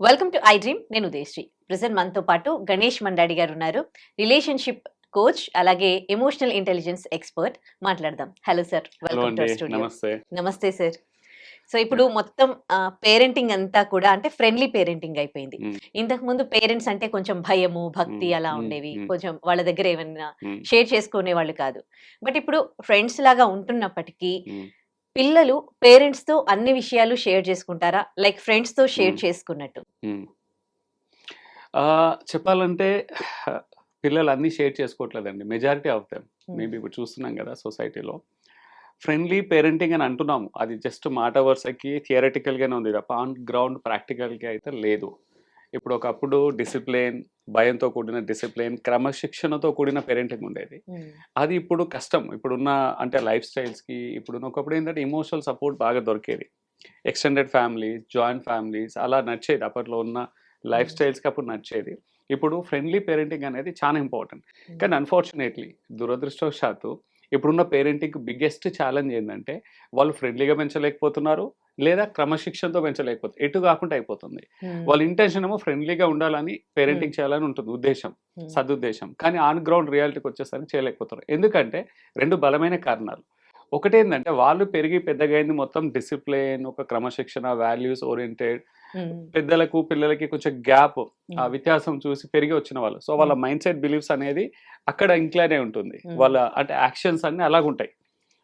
Welcome to I dream. నేను Udayasri. Present మనతో పాటు గణేష్ మండాడి గారు ఉన్నారు. రిలేషన్షిప్ కోచ్, అలాగే ఎమోషనల్ ఇంటెలిజెన్స్ ఎక్స్పర్ట్. మాట్లాడదాం. Hello sir, hello welcome to అండి. Our studio. నమస్తే. నమస్తే సార్. సో ఇప్పుడు మొత్తం పేరెంటింగ్ అంతా కూడా అంటే ఫ్రెండ్లీ పేరెంటింగ్ అయిపోయింది. హ్మ్. ఇంతకు ముందు పేరెంట్స్ అంటే కొంచెం భయము, భక్తి హ్మ్. అలా హ్మ్. ఉండేవి. హ్మ్. కొంచెం వాళ్ళ దగ్గర ఏమన్నా హ్మ్. షేర్ చేసుకునే వాళ్ళు కాదు. బట్ ఇప్పుడు ఫ్రెండ్స్ లాగా ఉంటున్నప్పటికీ హ్మ్. పిల్లలు పేరెంట్స్ తో అన్ని విషయాలు షేర్ చేసుకుంటారా? లైక్ ఫ్రెండ్స్ తో షేర్ హ్మ్. చేసుకున్నట్టు. హ్మ్. చెప్పాలంటే పిల్లలు అన్నీ షేర్ చేసుకోవట్లేదండి. Majority of them. Hmm. Maybe ఇప్పుడు చూస్తున్నాం గదా! సొసైటీలో. ఫ్రెండ్లీ పేరెంటింగ్ అని అంటున్నాము. అది జస్ట్ మాట వరుసకి థియరటికల్‌గానే ఉంది తప్ప ఆన్ గ్రౌండ్ ప్రాక్టికల్‌గా అయితే లేదు. ఇప్పుడు ఒకప్పుడు డిసిప్లిన్, భయంతో కూడిన డిసిప్లిన్, క్రమశిక్షణతో కూడిన పేరెంటింగ్ ఉండేది. హ్మ్. అది ఇప్పుడు కష్టం. ఇప్పుడున్న అంటే లైఫ్ స్టైల్స్‌కి ఒకప్పుడు ఏంటంటే ఎమోషనల్ సపోర్ట్ బాగా దొరికేది. ఎక్స్టెండెడ్ ఫ్యామిలీస్, జాయింట్ ఫ్యామిలీస్ అలా నడిచేది. అప్పట్లో ఉన్న లైఫ్ హ్మ్. స్టైల్స్‌కి అప్పుడు నడిచేది. ఇప్పుడు ఫ్రెండ్లీ పేరెంటింగ్ అనేది చాలా ఇంపార్టెంట్. హ్మ్. కానీ అన్‌ఫార్చునేట్‌లీ దురదృష్టవశాత్తు ఇప్పుడున్న పేరెంటింగ్‌కి బిగ్గెస్ట్ ఛాలెంజ్ ఏందంటే వాళ్ళు ఫ్రెండ్లీగా పెంచలేకపోతున్నారు. లేదా క్రమశిక్షణతో పెంచలేకపోతున్నారు. ఎటు కాకుండా అయిపోతుంది. వాళ్ళ హ్మ్. ఇంటెన్షన్ ఏమో ఫ్రెండ్లీగా ఉండాలని, హ్మ్. పేరెంటింగ్ చేయాలని ఉంటుంది ఉద్దేశ్యం. హ్మ్. సదుద్దేశ్యం. కానీ ఆన్ గ్రౌండ్ రియాలిటీకొచ్చేసరికి చేయలేకపోతున్నారు. ఎందుకంటే 2 బలమైన కారణాలు. ఒకటేందంటే వాళ్ళు పెరిగి పెద్దగయింది మొత్తం డిసిప్లిన్, ఒక క్రమశిక్షణ, వాల్యూస్ ఓరియెంటెడ్. హ్మ్. పెద్దలకు, పిల్లలకి కొంచెం గ్యాప్, ఆ హ్మ్. వ్యత్యాసం చూసి పెరిగి వచ్చిన వాళ్ళు. సో, వాళ్ళ హ్మ్. మైండ్ సెట్ బిలీఫ్స్ అనేది అక్కడ ఇంక్లైన్ అయి ఉంటుంది. హ్మ్. వాళ్ళ అంటే యాక్షన్స్ అన్నీ అలాగుంటాయి.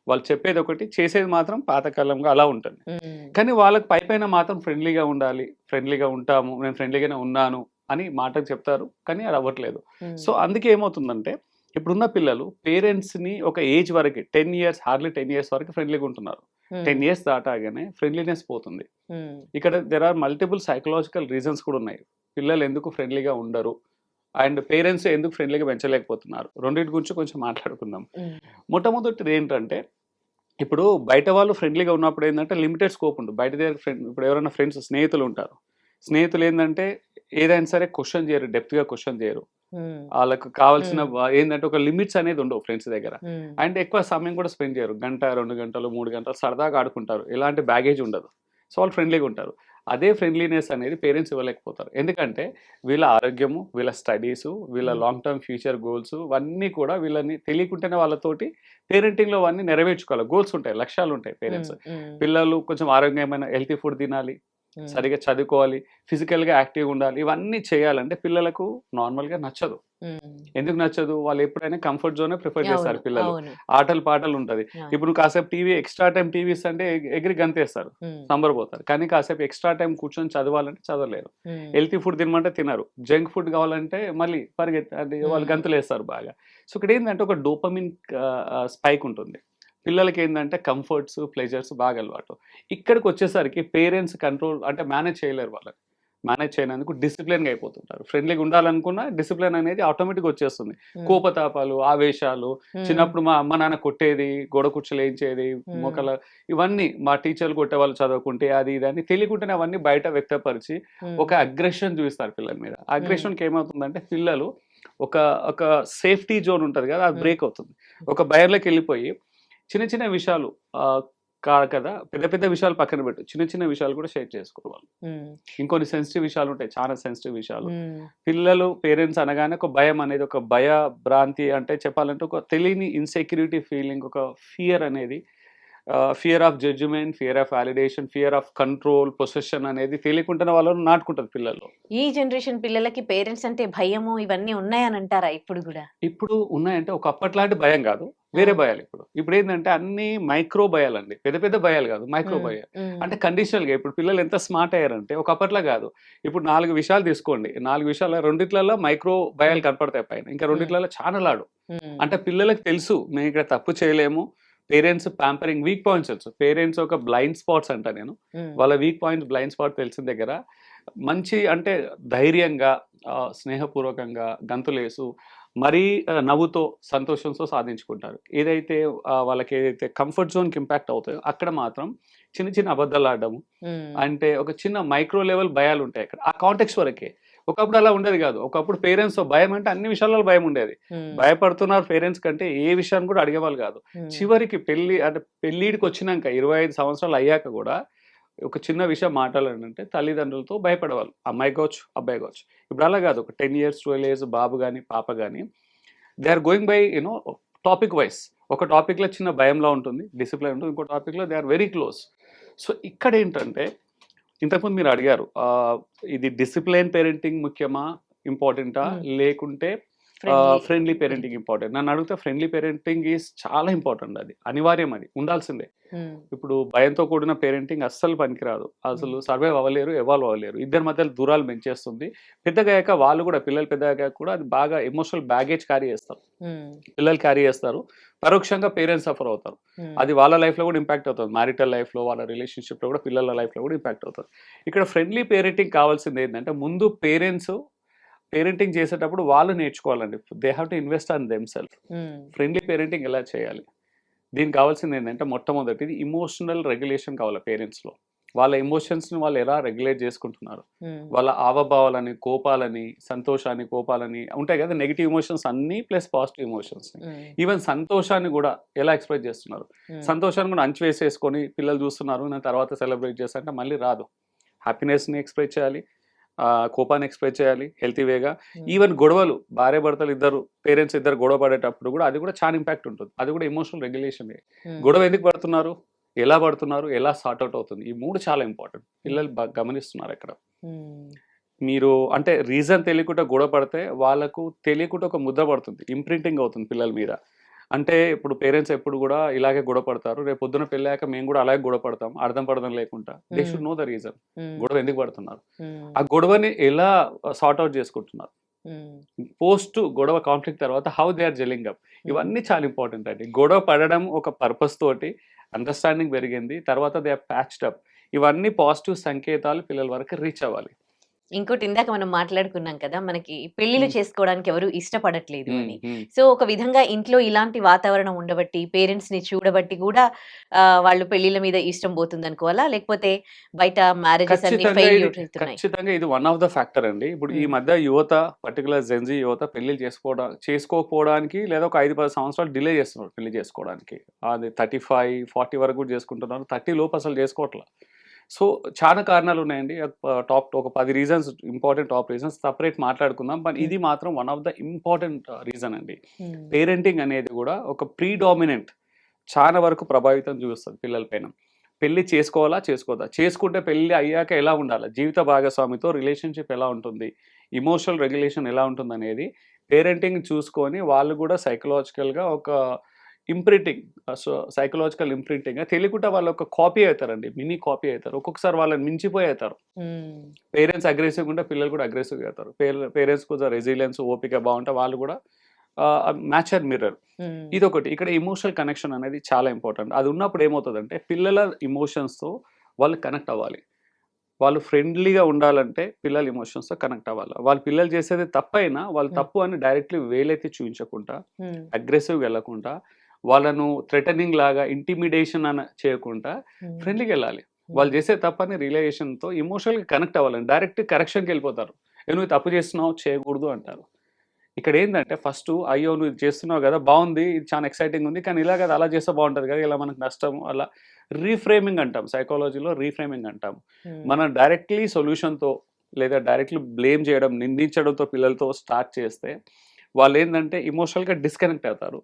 వాళ్ళు చెప్పేదొకటి, చేసేది మాత్రం పాతకాలంగా అలా ఉంటుంది. హ్మ్. కానీ వాళ్ళకి పైపైన మాత్రం ఫ్రెండ్లీగా ఉండాలి, ఫ్రెండ్లీగా ఉంటాము, నేను ఫ్రెండ్లీగానే ఉన్నాను అని మాటకు చెప్తారు. కానీ అది అవ్వట్లేదు. హ్మ్. సో, అందుకే ఏమవుతుందంటే, ఇప్పుడున్న పిల్లలు పేరెంట్స్‌ని ఒక ఏజ్ వరకి 10 ఇయర్స్ హార్డ్‌లీ 10 ఇయర్స్ వరకు ఫ్రెండ్లీగా ఉంటున్నారు. హ్మ్. 10 ఇయర్స్ దాటాగానే ఫ్రెండ్లీనెస్ పోతుంది. హ్మ్. ఇక్కడ there are multiple psychological reasons కూడా ఉన్నాయి. పిల్లలు ఎందుకు ఫ్రెండ్లీగా ఉండరు? అండ్ పేరెంట్స్ ఎందుకు ఫ్రెండ్లీగా పెంచలేకపోతున్నారు? రెండిటి గురించి కొంచెం మాట్లాడుకుందాం. హ్మ్. మొట్టమొదటిది ఏంటంటే, ఇప్పుడు బయట వాళ్ళు ఫ్రెండ్లీగా ఉన్నప్పుడు ఏందంటే లిమిటెడ్ స్కోప్ ఉంటుంది. బయట దగ్గర ఇప్పుడు ఎవరైనా ఫ్రెండ్స్ స్నేహితులు ఉంటారు. స్నేహితులు ఏందంటే ఏదైనా సరే క్వెషన్ చేయరు. డెప్త్‌గా క్వెషన్ చేయరు. హ్మ్. ఆళ్ళకి కావాల్సిన హ్మ్. ఏందంటే ఒక లిమిట్స్ అనేది ఉండవు ఫ్రెండ్స్ దగ్గర. హ్మ్. అండ్ ఎక్కువ సమయం కూడా స్పెండ్ చేయరు. గంట, 2 గంటలు, 3 గంటలు సరదాగా ఆడుకుంటారు. ఎలాంటి బ్యాగేజ్ ఉండదు. సో, వాళ్ళు ఫ్రెండ్లీగా ఉంటారు. అదే ఫ్రెండ్లీనెస్ అనేది పేరెంట్స్ ఇవ్వలేకపోతారు. ఎందుకంటే వీళ్ళ ఆరోగ్యము, వీళ్ళ స్టడీసు, వీళ్ళ హ్మ్. లాంగ్ టర్మ్ ఫ్యూచర్ గోల్స్ ఇవన్నీ కూడా వీళ్ళని తెలియకుండానే వాళ్ళతోటి పేరెంటింగ్‌లో అవన్నీ నెరవేర్చుకోవాలి. గోల్స్ ఉంటాయి. లక్ష్యాలుంటాయి హ్మ్. పేరెంట్స్. హ్మ్. పిల్లలు కొంచెం ఆరోగ్యమైన హెల్తీ ఫుడ్ తినాలి. హ్మ్. సరిగ్గా చదువుకోవాలి. ఫిజికల్‌గా యాక్టివ్‌గా ఉండాలి. ఇవన్నీ చేయాలంటే పిల్లలకు నార్మల్‌గా నచ్చదు. హ్మ్. ఎందుకు నచ్చదు? వాళ్ళు ఎప్పుడైనా కంఫర్ట్ జోనే ప్రిఫర్ అవును. చేస్తారు పిల్లలు. అవును. ఆటలు పాటలు ఉంటది. అవును. ఇప్పుడు నువ్వు కాసేపు టీవీ ఎక్స్‌ట్రా టైమ్ టీవీ ఇస్తంటే ఎగిరి గంతేస్తారు. హ్మ్. సంబరపోతారు. కానీ కాసేపు ఎక్స్‌ట్రా టైమ్ కూర్చొని చదవాలంటే చదవలేరు. హ్మ్. హెల్తీ ఫుడ్ తినమంటే తినరు. జంక్ ఫుడ్ కావాలంటే మళ్ళీ అంటే వాళ్ళు హ్మ్. గంతులేస్తారు బాగా. సో, ఇక్కడేందంటే ఒక డోపమిన్ స్పైక్ ఉంటుంది. పిల్లలకేందంటే కంఫర్ట్స్, ప్లెజర్స్ బాగా అలవాటు. ఇక్కడికొచ్చేసరికి పేరెంట్స్ కంట్రోల్ అంటే మేనేజ్ చేయలేరు వాళ్ళని. మేనేజ్ చేయనందుకు డిసిప్లిన్‌గా అయిపోతుంటారు. ఫ్రెండ్లీగా ఉండాలనుకున్న డిసిప్లిన్ అనేది ఆటోమేటిక్‌గా వచ్చేస్తుంది. హ్మ్. కోపతాపాలు, ఆవేశాలు, హ్మ్. చిన్నప్పుడు మా అమ్మ నాన్న కొట్టేది, గోడ కుర్చీలేయించేది, హ్మ్. మొక్కల ఇవన్నీ మా టీచర్లు కొట్టేవాళ్ళు చదవకుంటే అది ఇది అని తెలియకుండానే అవన్నీ బయట వ్యక్తపరిచి హ్మ్. ఒక అగ్రెషన్ చూపిస్తారు పిల్లల మీద. హ్మ్. అగ్రెషన్‌కి ఏమవుతుందంటే పిల్లలు ఒక ఒక సేఫ్టీ జోన్ ఉంటది కదా! అది హ్మ్. బ్రేక్ అవుతుంది. ఒక భయంలోకెళ్ళిపోయి చిన్న చిన్న విషయాలు కదా! పెద్ద పెద్ద విషయాలు పక్కన పెట్టు. చిన్న చిన్న విషయాలు కూడా షేర్ చేసుకోవాలి. హ్మ్. ఇంకొన్ని సెన్సిటివ్ విషయాలుంటాయి. చాలా సెన్సిటివ్ విషయాలు. హ్మ్. పిల్లలు, పేరెంట్స్ అనగానే ఒక భయం అనేది, ఒక భ్రాంతి అంటే చెప్పాలంటే ఒక తెలియని ఇన్‌సెక్యూరిటీ ఫీలింగ్, ఒక ఫియర్ అనేది fear of judgement, fear of validation, fear of control, possession అనేది తెలియకుండానే వాళ్ళలో నాటుకుంటది పిల్లల్లో. ఈ జనరేషన్ పిల్లలకి పేరెంట్స్ అంటే భయము ఇవన్నీ ఉన్నాయనంటారా ఇప్పుడు గూడా? ఇప్పుడు ఉన్నాయంటే ఒకప్పట్లాంటి భయం గాదు. వేరే ఆ! భయాలిప్పుడు. ఇప్పుడేందంటే అన్నీ మైక్రో భయాలండి. పెద్ద పెద్ద భయాలు గాదు. మైక్రో హ్మ్. భయాలు. హ్మ్. అంటే కండిషనల్‌గా ఇప్పుడు పిల్లలు ఎంత స్మార్ట్ అయ్యారంటే ఒకప్పట్లా గాదు. ఇప్పుడు 4 విషయాలు తీసుకోండి. 4 విషయాల్లో రెండిట్లల్లో మైక్రో హ్మ్. భయాలు కనపడతాయి పైన. ఇంకా హ్మ్. రెండిట్లలో ఛానలాడు. హ్మ్. అంటే పిల్లలకి తెలుసు మేమిక్కడ తప్పు చేయలేము. పేరెంట్స్ ప్యాంపరింగ్ వీక్ పాయింట్స్ తెలుసు. పేరెంట్స్ ఒక బ్లైండ్ స్పాట్స్ అంటా నేను. హ్మ్. వాళ్ళ వీక్ పాయింట్స్, బ్లైండ్ స్పాట్ తెలిసిన దగ్గర మంచి అంటే ధైర్యంగా, స్నేహపూర్వకంగా గంతులేసు మరీ నవ్వుతో, సంతోషంతో సాధించుకుంటారు. ఏదైతే వాళ్ళకేదైతే కంఫర్ట్ జోన్‌కి ఇంపాక్ట్ అవుతాయో అక్కడ మాత్రం చిన్న చిన్న అబద్దాలాడడము, హ్మ్. అంటే ఒక చిన్న మైక్రో లెవెల్ భయాలుంటాయక్కడ. ఆ కాంటెక్స్ట్ వరకే. ఒకప్పుడు అలా ఉండేది గాదు. ఒకప్పుడు పేరెంట్స్ భయం అంటే అన్ని విషయాలలో భయముండేది. హ్మ్. భయపడుతున్నారు పేరెంట్స్ కంటే ఏ విషయాన్ని కూడా అడిగేవాళ్ళు గాదు. హ్మ్. చివరికి పెళ్లి అంటే పెళ్ళిడికొచ్చినంక 25 సంవత్సరాలు అయ్యాక గూడా ఒక చిన్న విషయం మాట్లాడాలంటే తల్లిదండ్రులతో భయపడేవాళ్ళు, అమ్మాయి కావచ్చు అబ్బాయి కావచ్చు. ఇప్పుడు అలా కాదు, ఒక 10 ఇయర్స్ 12 ఇయర్స్ బాబు కానీ పాప కానీ they are going by you know topic wise. ఒక టాపిక్లో చిన్న భయంలో ఉంటుంది, డిసిప్లిన్ ఉంటుంది, ఇంకో టాపిక్లో they are very close. So ఇక్కడ ఏంటంటే ఇంతకుముందు మీరు అడిగారు ఇది డిసిప్లైన్ పేరెంటింగ్ ముఖ్యమా ఇంపార్టెంటా లేకుంటే ఫ్రెండ్లీ పేరెంటింగ్ ఇంపార్టెంట్. నన్ను అడిగితే ఫ్రెండ్లీ పేరెంటింగ్ ఈజ్ చాలా ఇంపార్టెంట్, అది అనివార్యం, అది ఉండాల్సిందే. ఇప్పుడు భయంతో కూడిన పేరెంటింగ్ అస్సలు పనికిరాదు, అసలు సర్వైవ్ అవ్వలేరు, ఎవాల్వ్ అవ్వలేరు, ఇద్దరి మధ్యలో దూరాలు పెంచేస్తుంది. పెద్దగాక వాళ్ళు కూడా, పిల్లలు పెద్దగా కూడా అది బాగా ఎమోషనల్ బ్యాగేజ్ క్యారీ చేస్తారు, పిల్లలు క్యారీ చేస్తారు, పరోక్షంగా పేరెంట్స్ సఫర్ అవుతారు. అది వాళ్ళ లైఫ్లో కూడా ఇంపాక్ట్ అవుతుంది, మ్యారిటల్ లైఫ్లో, వాళ్ళ రిలేషన్షిప్లో కూడా, పిల్లల లైఫ్లో కూడా ఇంపాక్ట్ అవుతుంది. ఇక్కడ ఫ్రెండ్లీ పేరెంటింగ్ కావాల్సింది ఏంటంటే ముందు పేరెంటింగ్ చేసేటప్పుడు వాళ్ళు నేర్చుకోవాలండి. They have to invest on them self. Friendly parenting ఎలా చేయాలి, దీనికి కావాల్సింది ఏంటంటే మొట్టమొదటిది ఇమోషనల్ రెగ్యులేషన్ కావాలి పేరెంట్స్లో. వాళ్ళ ఎమోషన్స్ని వాళ్ళు ఎలా రెగ్యులేట్ చేసుకుంటున్నారు, వాళ్ళ ఆవభావాలని, కోపాలని, సంతోషాన్ని, కోపాలని ఉంటాయి కదా, నెగిటివ్ ఎమోషన్స్ అన్నీ ప్లస్ పాజిటివ్ ఎమోషన్స్. ఈవెన్ సంతోషాన్ని కూడా ఎలా ఎక్స్ప్రెస్ చేస్తున్నారు, సంతోషాన్ని కూడా అంచువేసేసుకొని పిల్లలు చూస్తున్నారు నేను తర్వాత సెలబ్రేట్ చేస్తా అంటే మళ్ళీ రాదు. హ్యాపీనెస్ని ఎక్స్ప్రెస్ చేయాలి, కోపాన్ని ఎక్స్ప్రెస్ చేయాలి హెల్తీ వేగా. ఈవెన్ గొడవలు, భార్య భర్తలు ఇద్దరు, పేరెంట్స్ ఇద్దరు గొడవ పడేటప్పుడు కూడా అది కూడా చాలా ఇంపాక్ట్ ఉంటుంది, అది కూడా ఎమోషనల్ రెగ్యులేషన్. గొడవ ఎందుకు పడుతున్నారు, ఎలా పడుతున్నారు, ఎలా సార్ట్అవుట్ అవుతుంది, ఈ మూడు చాలా ఇంపార్టెంట్. పిల్లలు బాగా గమనిస్తున్నారు ఇక్కడ. మీరు అంటే రీజన్ తెలియకుండా గొడవ పడితే వాళ్ళకు తెలియకుండా ఒక ముద్ర పడుతుంది, ఇంప్రింటింగ్ అవుతుంది పిల్లల మీద. అంటే ఇప్పుడు పేరెంట్స్ ఎప్పుడు కూడా ఇలాగే గొడవ పడతారు, రేపు పొద్దున పెళ్ళాక మేము కూడా అలాగే గొడవ పడతాం, అర్థం పడడం లేకుండా. They should know the reason, గొడవ ఎందుకు పడుతున్నారు, ఆ గొడవని ఎలా సార్ట్అవుట్ చేసుకుంటున్నారు, పోస్ట్ గొడవ కాన్ఫ్లిక్ట్ తర్వాత how they are gelling up, ఇవన్నీ చాలా ఇంపార్టెంట్ అండి. గొడవ పడడం ఒక పర్పస్ తోటి, అండర్స్టాండింగ్ పెరిగింది, తర్వాత దే ఆర్ ప్యాచ్డ్ అప్, ఇవన్నీ పాజిటివ్ సంకేతాలు పిల్లల వరకు రీచ్ అవ్వాలి. ఇంకోటి ఇందాక మనం మాట్లాడుకున్నాం కదా, మనకి పెళ్లిళ్ళు చేసుకోవడానికి ఎవరు ఇష్టపడట్లేదు అని. సో ఒక విధంగా ఇంట్లో ఇలాంటి వాతావరణం ఉండబట్టి, పేరెంట్స్ ని చూడబట్టి కూడా వాళ్ళు పెళ్లిళ్ళ మీద ఇష్టం పోతుంది అనుకోవాలా, లేకపోతే బయట మ్యారేజెస్ అన్ని ఫెయిల్ అవుతున్నాయి? ఖచ్చితంగా ఇది వన్ ఆఫ్ ద ఫ్యాక్టర్ అండి. ఇప్పుడు ఈ మధ్య యువత, పర్టికులర్ జెన్జీ యువత పెళ్లి చేసుకోకపోవడానికి లేదా ఒక 5-10 సంవత్సరాలు డిలే చేస్తున్నారు పెళ్లి చేసుకోవడానికి. అది 35-40 వరకు కూడా చేసుకుంటున్నారు, 30 లోపు అసలు చేసుకోవట్లేదు. సో చాలా కారణాలు ఉన్నాయండి, ఒక 10 reasons, important top reasons separate మాట్లాడుకుందాం. బట్ ఇది మాత్రం one of the important reason అండి. పేరెంటింగ్ అనేది కూడా ఒక ప్రీడామినెంట్ చాలా వరకు ప్రభావితం చూపిస్తుంది పిల్లల పైన. పెళ్లి చేసుకోవాలా, చేసుకోవద్దా, చేసుకుంటే పెళ్లి అయ్యాక ఎలా ఉండాలి, జీవిత భాగస్వామితో రిలేషన్షిప్ ఎలా ఉంటుంది, ఇమోషనల్ రెగ్యులేషన్ ఎలా ఉంటుంది అనేది పేరెంటింగ్ చూసుకొని వాళ్ళు కూడా సైకలాజికల్గా ఒక ఇంప్రింటింగ్, సో సైకలాజికల్ ఇంప్రింటింగ్ తెలియకుండా వాళ్ళు ఒక కాపీ అవుతారండి, మినీ కాపీ అవుతారు. ఒక్కొక్కసారి వాళ్ళని మించిపోయి అవుతారు. పేరెంట్స్ అగ్రెసివ్గా ఉంటే పిల్లలు కూడా అగ్రెసివ్గా అవుతారు. పేరెంట్స్ కూడా రెసిలియన్స్, ఓపిక బాగుంటే వాళ్ళు కూడా మ్యాచ్ అండ్ మిర్రర్. ఇదొకటి. ఇక్కడ ఎమోషనల్ కనెక్షన్ అనేది చాలా ఇంపార్టెంట్. అది ఉన్నప్పుడు ఏమవుతుందంటే పిల్లల ఎమోషన్స్తో వాళ్ళు కనెక్ట్ అవ్వాలి. వాళ్ళు ఫ్రెండ్లీగా ఉండాలంటే పిల్లల ఎమోషన్స్తో కనెక్ట్ అవ్వాలి. వాళ్ళు పిల్లలు చేసేది తప్పైనా వాళ్ళు తప్పు అని డైరెక్ట్లీ వేలైతే చూపించకుండా, అగ్రెసివ్గా వెళ్ళకుండా, వాళ్ళను థ్రెటనింగ్ లాగా ఇంటిమిడేషన్ అని చేయకుండా ఫ్రెండ్లీగా వెళ్ళాలి. వాళ్ళు చేసే తప్పని రియలైజేషన్తో ఎమోషనల్గా కనెక్ట్ అవ్వాలని, డైరెక్ట్ కరెక్షన్కి వెళ్ళిపోతారు. నువ్వు తప్పు చేస్తున్నావు, చేయకూడదు అంటారు. ఇక్కడ ఏంటంటే ఫస్ట్ అయ్యో నువ్వు ఇది చేస్తున్నావు కదా, బాగుంది, ఇది చాలా ఎక్సైటింగ్ ఉంది, కానీ ఇలా కదా, అలా చేస్తే బాగుంటుంది కదా, ఇలా మనకు నష్టం, అలా రీఫ్రేమింగ్ అంటాం, సైకాలజీలో రీఫ్రేమింగ్ అంటాం. మనం డైరెక్ట్లీ సొల్యూషన్తో లేదా డైరెక్ట్లీ బ్లేమ్ చేయడం, నిందించడంతో పిల్లలతో స్టార్ట్ చేస్తే వాళ్ళు ఏంటంటే ఇమోషనల్గా డిస్కనెక్ట్ అవుతారు,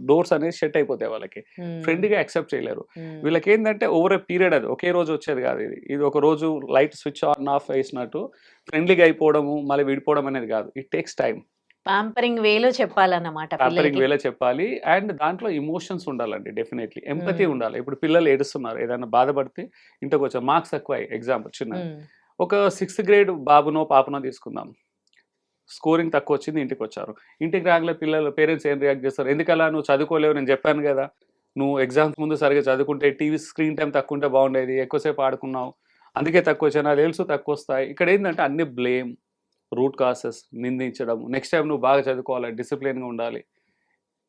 డోర్స్ అనేది షట్ అయిపోతాయి, వాళ్ళకి ఫ్రెండ్గా యాక్సెప్ట్ చేయలేరు. వీళ్ళకి ఏంటంటే ఓవర్ ఎ పీరియడ్, అది ఒకే రోజు వచ్చేది కాదు, ఇది ఒక రోజు లైట్ స్విచ్ ఆన్ ఆఫ్ వేసినట్టు ఫ్రెండ్లీగా అయిపోవడము మళ్ళీ విడిపోవడం అనేది కాదు, ఇట్ టేక్స్ టైం. పాంపరింగ్ వేలో చెప్పాలన్నమాట, పాంపరింగ్ వేలో చెప్పాలి. అండ్ దాంట్లో ఇమోషన్స్ ఉండాలండి, డెఫినెట్లీ ఎంపతి ఉండాలి. ఇప్పుడు పిల్లలు ఏడుస్తున్నారు, ఏదైనా బాధపడితే ఇంటికి వచ్చా, మార్క్స్ తక్కువ, ఎగ్జాంపుల్ చిన్న, ఒక 6th గ్రేడ్ బాబునో పాపనో తీసుకుందాం, స్కోరింగ్ తక్కువ వచ్చింది, ఇంటికి వచ్చారు. ఇంటికి రాగలే పిల్లలు, పేరెంట్స్ ఏం రియాక్ట్ చేస్తారు, ఎందుకలా, నువ్వు చదువుకోలేవు, నేను చెప్పాను కదా, నువ్వు ఎగ్జామ్స్ ముందు సరిగ్గా చదువుకుంటే, టీవీ స్క్రీన్ టైం తక్కువ ఉంటే బాగుండేది, ఎక్కువసేపు ఆడుకున్నావు, అందుకే తక్కువ వచ్చాయి, తెలుసు తక్కువ వస్తాయి. ఇక్కడ ఏంటంటే అన్ని బ్లేమ్, రూట్ కాసెస్, నిందించడం. నెక్స్ట్ టైం నువ్వు బాగా చదువుకోవాలి, డిసిప్లిన్గా ఉండాలి,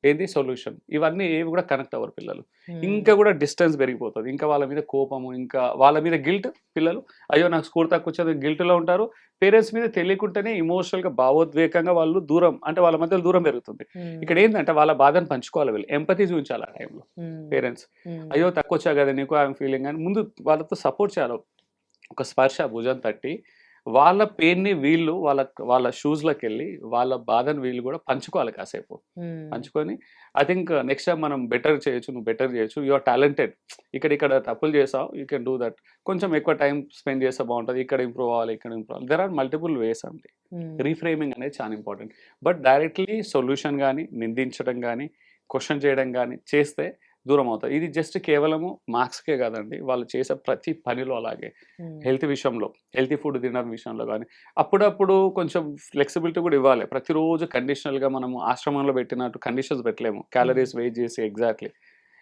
ఏంది సొల్యూషన్. ఇవన్నీ ఏవి కూడా కనెక్ట్ అవ్వరు పిల్లలు. ఇంకా కూడా డిస్టెన్స్ పెరిగిపోతుంది. ఇంకా వాళ్ళ మీద కోపము, ఇంకా వాళ్ళ మీద గిల్ట్. పిల్లలు అయ్యో నాకు స్కోర్ తక్కువ వచ్చేది గిల్ట్లో ఉంటారు. పేరెంట్స్ మీద తెలియకుండానే ఇమోషనల్గా భావోద్వేగంగా వాళ్ళు దూరం, అంటే వాళ్ళ మధ్యలో దూరం పెరుగుతుంది. ఇక్కడ ఏంటంటే వాళ్ళ బాధను పంచుకోవాలి, వీళ్ళు ఎంపతి చూపించాలి ఆ టైంలో పేరెంట్స్. అయ్యో తక్కువ వచ్చా కదా నీకు ఐఎమ్ ఫీలింగ్ అని ముందు వాళ్ళతో సపోర్ట్ చేయాలి. ఒక స్పర్శ భుజం తట్టి వాళ్ళ పెయిన్ని వీళ్ళు వాళ్ళ షూస్లోకి వెళ్ళి వాళ్ళ బాధను వీళ్ళు కూడా పంచుకోవాలి కాసేపు. పంచుకొని ఐ థింక్ నెక్స్ట్ టైం మనం బెటర్ చేయొచ్చు, నువ్వు బెటర్ చేయొచ్చు, యు ఆర్ టాలెంటెడ్, ఇక్కడ తప్పులు చేసావు, యూ కెన్ డూ దట్, కొంచెం ఎక్కువ టైం స్పెండ్ చేస్తే బాగుంటుంది, ఇక్కడ ఇంప్రూవ్ అవ్వాలి, ఇక్కడ ఇంప్రూవ్ అవ్వాలి. దెర్ ఆర్ మల్టిపుల్ వేస్ అండి. రీఫ్రేమింగ్ అనేది చాలా ఇంపార్టెంట్. బట్ డైరెక్ట్లీ సొల్యూషన్ కానీ, నిందించడం కానీ, క్వశ్చన్ చేయడం కానీ చేస్తే దూరం అవుతాయి. ఇది జస్ట్ కేవలము మార్క్స్కే కాదండి, వాళ్ళు చేసే ప్రతి పనిలో అలాగే. హెల్త్ విషయంలో, హెల్తీ ఫుడ్ తినడం విషయంలో కానీ అప్పుడప్పుడు కొంచెం ఫ్లెక్సిబిలిటీ కూడా ఇవ్వాలి. ప్రతిరోజు కండిషనల్గా మనము ఆశ్రమంలో పెట్టినట్టు కండిషన్స్ పెట్టలేము, క్యాలరీస్ వెయిట్ చేసి ఎగ్జాక్ట్లీ.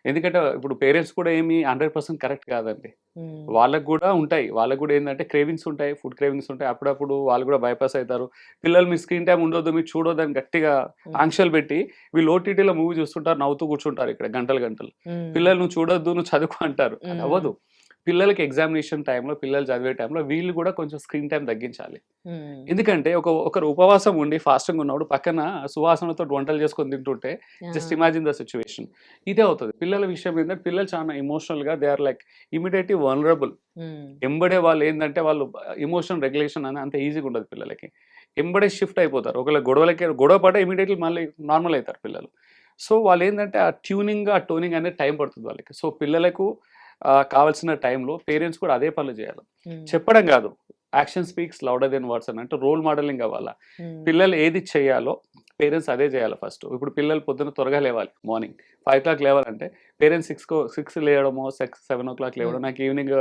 ఎందుకంటే ఇప్పుడు పేరెంట్స్ కూడా ఏమి 100% కరెక్ట్ కాదండి. వాళ్ళకు కూడా ఉంటాయి, వాళ్ళకు కూడా ఏంటంటే క్రేవింగ్స్ ఉంటాయి, ఫుడ్ క్రేవింగ్స్ ఉంటాయి. అప్పుడప్పుడు వాళ్ళు కూడా బైపాస్ అవుతారు. పిల్లలు మీ స్క్రీన్ టైం ఉండొద్దు, మీరు చూడొద్దు అని గట్టిగా ఆంక్షలు పెట్టి వీళ్ళు ఓటీటీలో మూవీ చూస్తుంటారు, నవ్వుతూ కూర్చుంటారు ఇక్కడ గంటలు గంటలు. పిల్లలు నువ్వు చూడొద్దు, నువ్వు చదువుకో అంటారు. అది అవ్వదు. పిల్లలకి ఎగ్జామినేషన్ టైంలో, పిల్లలు చదివే టైంలో వీళ్ళు కూడా కొంచెం స్క్రీన్ టైం తగ్గించాలి. ఎందుకంటే ఒకరు ఉపవాసం ఉండి ఫాస్టింగ్ ఉన్నప్పుడు పక్కన సువాసనతో వంటలు చేసుకొని తింటుంటే జస్ట్ ఇమాజిన్ ద సిచ్యువేషన్. ఇదే అవుతుంది పిల్లల విషయం. ఏంటంటే పిల్లలు చాలా ఎమోషనల్గా they are like immediately vulnerable. ఎంబడే వాళ్ళు ఏంటంటే వాళ్ళు ఎమోషన్ రెగ్యులేషన్ అని అంత ఈజీగా ఉండదు పిల్లలకి. ఎంబడే షిఫ్ట్ అయిపోతారు. ఒకవేళ గొడవ పడే ఇమీడియట్లీ మళ్ళీ నార్మల్ అవుతారు పిల్లలు. సో వాళ్ళు ఏంటంటే ఆ ట్యూనింగ్, ఆ టోనింగ్ అనేది టైం పడుతుంది వాళ్ళకి. సో పిల్లలకు కావాల్సిన టైంలో పేరెంట్స్ కూడా అదే పనులు చేయాలి. చెప్పడం కాదు, action speaks louder than words అని, అంటే రోల్ మోడలింగ్ అవ్వాలా. పిల్లలు ఏది చేయాలో పేరెంట్స్ అదే చేయాలి ఫస్ట్. ఇప్పుడు పిల్లలు పొద్దున్న త్వరగా లేవాలి, మార్నింగ్ 5 o'clock లేవాలంటే పేరెంట్స్ 6 లేవడమో 7 o'clock లేవడం, నాకు ఈవినింగ్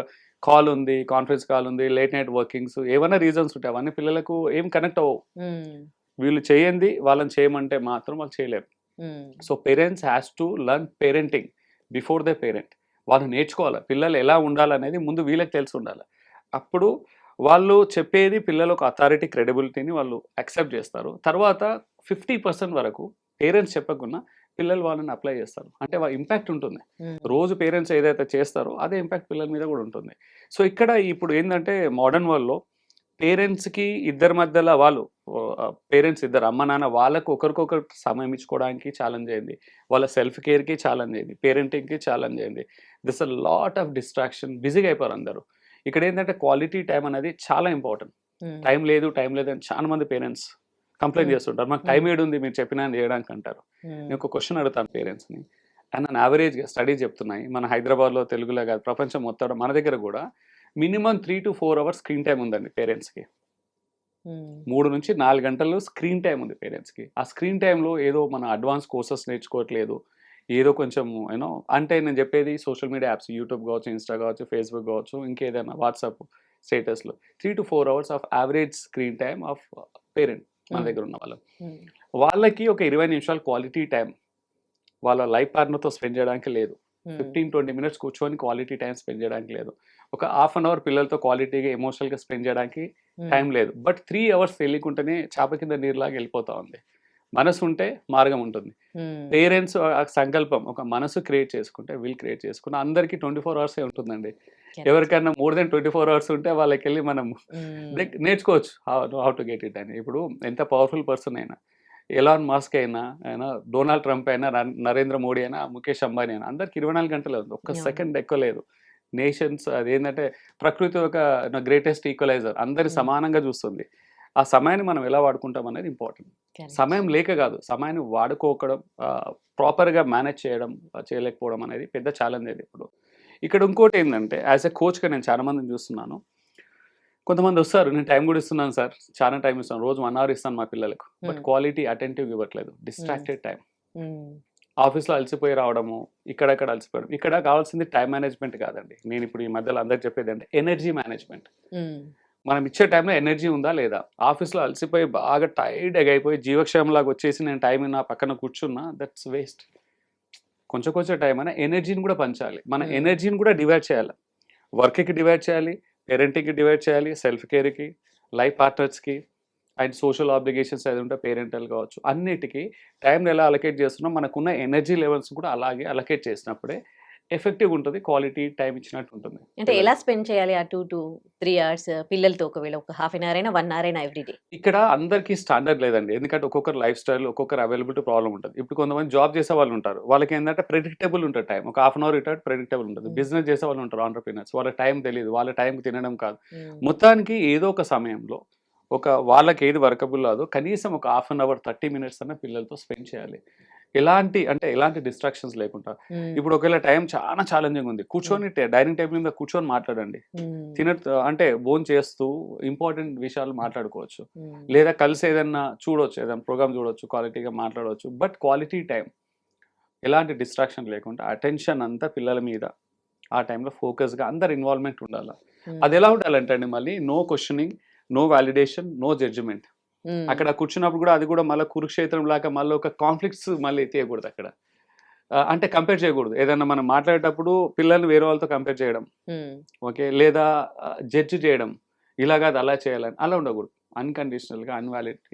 కాల్ ఉంది, కాన్ఫరెన్స్ కాల్ ఉంది, లేట్ నైట్ వర్కింగ్స్, ఏమైనా రీజన్స్ ఉంటాయి, అవన్నీ పిల్లలకు ఏం కనెక్ట్ అవ్వవు. వీళ్ళు చేయండి వాళ్ళని చేయమంటే మాత్రం వాళ్ళు చేయలేరు. So parents has to learn parenting before the parent. వాళ్ళు నేర్చుకోవాలి పిల్లలు ఎలా ఉండాలనేది ముందు వీళ్ళకి తెలిసి ఉండాలి. అప్పుడు వాళ్ళు చెప్పేది పిల్లలు ఒక అథారిటీ, క్రెడిబిలిటీని వాళ్ళు యాక్సెప్ట్ చేస్తారు. తర్వాత 50% వరకు పేరెంట్స్ చెప్పకుండా పిల్లలు వాళ్ళని అప్లై చేస్తారు. అంటే ఇంపాక్ట్ ఉంటుంది. రోజు పేరెంట్స్ ఏదైతే చేస్తారో అదే ఇంపాక్ట్ పిల్లల మీద కూడా ఉంటుంది. సో ఇక్కడ ఇప్పుడు ఏంటంటే మోడర్న్ వరల్డ్లో పేరెంట్స్కి ఇద్దరి మధ్యలో వాళ్ళు పేరెంట్స్ ఇద్దరు అమ్మ నాన్న వాళ్ళకు ఒకరికొకరు సమయం ఇచ్చుకోవడానికి ఛాలెంజ్ అయింది, వాళ్ళ సెల్ఫ్ కేర్కి ఛాలెంజ్ అయింది, పేరెంటింగ్కి ఛాలెంజ్ అయింది. This a lot of distraction, బిజీగా అయిపోయారు అందరూ. ఇక్కడ ఏంటంటే క్వాలిటీ టైం అనేది చాలా ఇంపార్టెంట్. టైం లేదు అని చాలా మంది పేరెంట్స్ కంప్లైంట్ చేస్తుంటారు. మాకు టైం ఏడుంది మీరు చెప్పినా చేయడానికి అంటారు. నేను ఒక క్వశ్చన్ అడుగుతాను పేరెంట్స్ని. అండ్ నేను యావరేజ్గా స్టడీస్ చెప్తున్నాయి, మన హైదరాబాద్లో, తెలుగులో కాదు ప్రపంచం మొత్తం మన దగ్గర కూడా minimum 3 to 4 hours screen time ఉందండి పేరెంట్స్కి. 3 నుంచి 4 గంటలు స్క్రీన్ టైం ఉంది పేరెంట్స్కి. ఆ స్క్రీన్ టైంలో ఏదో మన అడ్వాన్స్ కోర్సెస్ నేర్చుకోవట్లేదు, ఏదో కొంచెం యూనో, అంటే నేను చెప్పేది సోషల్ మీడియా యాప్స్, యూట్యూబ్ కావచ్చు, ఇన్స్టా కావచ్చు, ఫేస్బుక్ కావచ్చు, ఇంకేదైనా వాట్సాప్ స్టేటస్లో 3 to 4 hours of average screen time of parent మన దగ్గర ఉన్న వాళ్ళకి ఒక 20 నిమిషాలు క్వాలిటీ టైం వాళ్ళ లైఫ్ పార్ట్నర్తో స్పెండ్ చేయడానికి లేదు. 15-20 minutes కూర్చొని క్వాలిటీ టైం స్పెండ్ చేయడానికి లేదు. ఒక 1/2 hour పిల్లలతో క్వాలిటీగా ఎమోషనల్గా స్పెండ్ చేయడానికి టైం లేదు. బట్ 3 hours తెలియకుండానే చాప కింద నీరులాగా వెళ్ళిపోతా ఉంది. మనసు ఉంటే మార్గం ఉంటుంది. పేరెంట్స్ సంకల్పం, ఒక మనసు క్రియేట్ చేసుకుంటే, వీల్ క్రియేట్ చేసుకుంటే అందరికీ 24 hours ఉంటుందండి. ఎవరికైనా మోర్ దెన్ 24 hours ఉంటే వాళ్ళకి వెళ్ళి మనం నేర్చుకోవచ్చు హౌ టు గెట్ ఇట్ అని. ఇప్పుడు ఎంత పవర్ఫుల్ పర్సన్ అయినా, ఎలాన్ మస్క్ అయినా, డొనాల్డ్ ట్రంప్ అయినా, నరేంద్ర మోడీ అయినా, ముఖేష్ అంబానీ అయినా, అందరికి 24 గంటలు ఉంది, ఒక్క సెకండ్ ఎక్కువ లేదు. నేషన్స్ అదేంటంటే ప్రకృతి ఒక గ్రేటెస్ట్ ఈక్వలైజర్, అందరి సమానంగా చూస్తుంది. ఆ సమయాన్ని మనం ఎలా వాడుకుంటాం అనేది ఇంపార్టెంట్. సమయం లేక కాదు, సమయాన్ని వాడుకోవడం, ప్రాపర్గా మేనేజ్ చేయలేకపోవడం అనేది పెద్ద ఛాలెంజ్ అది. ఇప్పుడు ఇక్కడ ఇంకోటి ఏంటంటే యాజ్ ఎ కోచ్గా నేను చాలా మందిని చూస్తున్నాను. కొంతమంది వస్తారు, నేను టైం కూడా ఇస్తున్నాను సార్, చాలా టైం ఇస్తాను, రోజు 1 hour ఇస్తాను మా పిల్లలకు, బట్ క్వాలిటీ అటెంటివ్ ఇవ్వట్లేదు, డిస్ట్రాక్టెడ్ టైం. ఆఫీస్లో అలసిపోయి రావడము, ఇక్కడక్కడ అలసిపోవడం. ఇక్కడ కావాల్సింది టైం మేనేజ్మెంట్ కాదండి. నేను ఇప్పుడు ఈ మధ్యలో అందరికి చెప్పేది అంటే ఎనర్జీ మేనేజ్మెంట్. మనం ఇచ్చే టైంలో ఎనర్జీ ఉందా లేదా? ఆఫీస్లో అలసిపోయి బాగా టైర్డ్ అయిపోయి జీవక్షేమంలాగా వచ్చేసి నేను టైం నా పక్కన కూర్చున్నా, దట్స్ వేస్ట్. కొంచెం టైం అయినా ఎనర్జీని కూడా పంచాలి. మన ఎనర్జీని కూడా డివైడ్ చేయాలి. వర్క్కి డివైడ్ చేయాలి, పేరెంటింగ్కి డివైడ్ చేయాలి, సెల్ఫ్ కేర్కి, లైఫ్ పార్ట్నర్స్కి, అండ్ సోషల్ ఆబ్లిగేషన్స్ ఏది ఉంటే పేరెంటల్ కావచ్చు, అన్నిటికీ టైంని ఎలా అలొకేట్ చేస్తున్నాం, మనకున్న ఎనర్జీ లెవెల్స్ కూడా అలాగే అలొకేట్ చేసినప్పుడే ఎఫెక్టివ్ ఉంటుంది, క్వాలిటీ టైం ఇచ్చినట్టు ఉంటుంది అంటే ఎలా స్పెండ్ చేయాలి ఆ 2 to 3 అవర్స్ పిల్లలతో? ఒకవేళ ఒక హాఫ్ అన్ అవర్ అయినా 1 అవర్ అయినా ఎవ్రీడే? ఇక్కడ అందరికీ స్టాండర్డ్ లేదండి. ఎందుకంటే ఒక్కొక్కరు లైఫ్ స్టైల్, ఒక్కొక్కరు అవైలబిలిటీ ప్రాబ్లమ్ ఉంటది. ఇప్పుడు కొంతమంది జాబ్ చేసే వాళ్ళు ఉంటారు. వాళ్ళకేందంటే ప్రెడిక్టబుల్ ఉంటది టైం. ఒక హాఫ్ అన్ అవర్ ఇటు ప్రెడిక్టబుల్ ఉంటది. బిజినెస్ చేసే వాళ్ళు ఉంటారు ఎంటర్‌ప్రెన్యూర్స్. వాళ్ళ టైం తెలీదు. వాళ్ళ టైంకి తినడం కాదు. మొత్తానికి ఏదో ఒక సమయంలో వాళ్ళకి ఏది వర్కబుల్ కాదో కనీసం ఒక హాఫ్ అన్ అవర్ 30 మినిట్స్ అన్న పిల్లలతో స్పెండ్ చేయాలి. ఎలాంటి డిస్ట్రాక్షన్స్ లేకుండా. ఇప్పుడు ఒకవేళ టైం చాలా ఛాలెంజింగ్ ఉంది. కూర్చొని డైనింగ్ టేబుల్ మీద కూర్చొని మాట్లాడండి. అంటే భోంచేస్తూ ఇంపార్టెంట్ విషయాలు మాట్లాడుకోవచ్చు. లేదా కలిసి ఏదన్నా చూడొచ్చు, ఏదైనా ప్రోగ్రామ్ చూడొచ్చు, క్వాలిటీగా మాట్లాడవచ్చు. బట్ క్వాలిటీ టైం, ఎలాంటి డిస్ట్రాక్షన్ లేకుండా అటెన్షన్ అంతా పిల్లల మీద ఆ టైంలో ఫోకస్గా అందరు ఇన్వాల్వ్మెంట్ ఉండాలి. అది ఎలా ఉండాలంటే అండి, మళ్ళీ no questioning, no validation, no judgement. అక్కడ కూర్చున్నప్పుడు కూడా అది కూడా మళ్ళీ కురుక్షేత్రం లాగా మళ్ళీ ఒక కాన్ఫ్లిక్ట్స్ మళ్ళీ తీయకూడదు అక్కడ. అంటే కంపేర్ చేయకూడదు. ఏదన్నా మనం మాట్లాడేటప్పుడు పిల్లల్ని వేరే వాళ్ళతో కంపేర్ చేయడం, ఓకే, లేదా జడ్జ్ చేయడం, ఇలా కాదు అలా చేయాలని అలా ఉండకూడదు. అన్కండిషనల్గా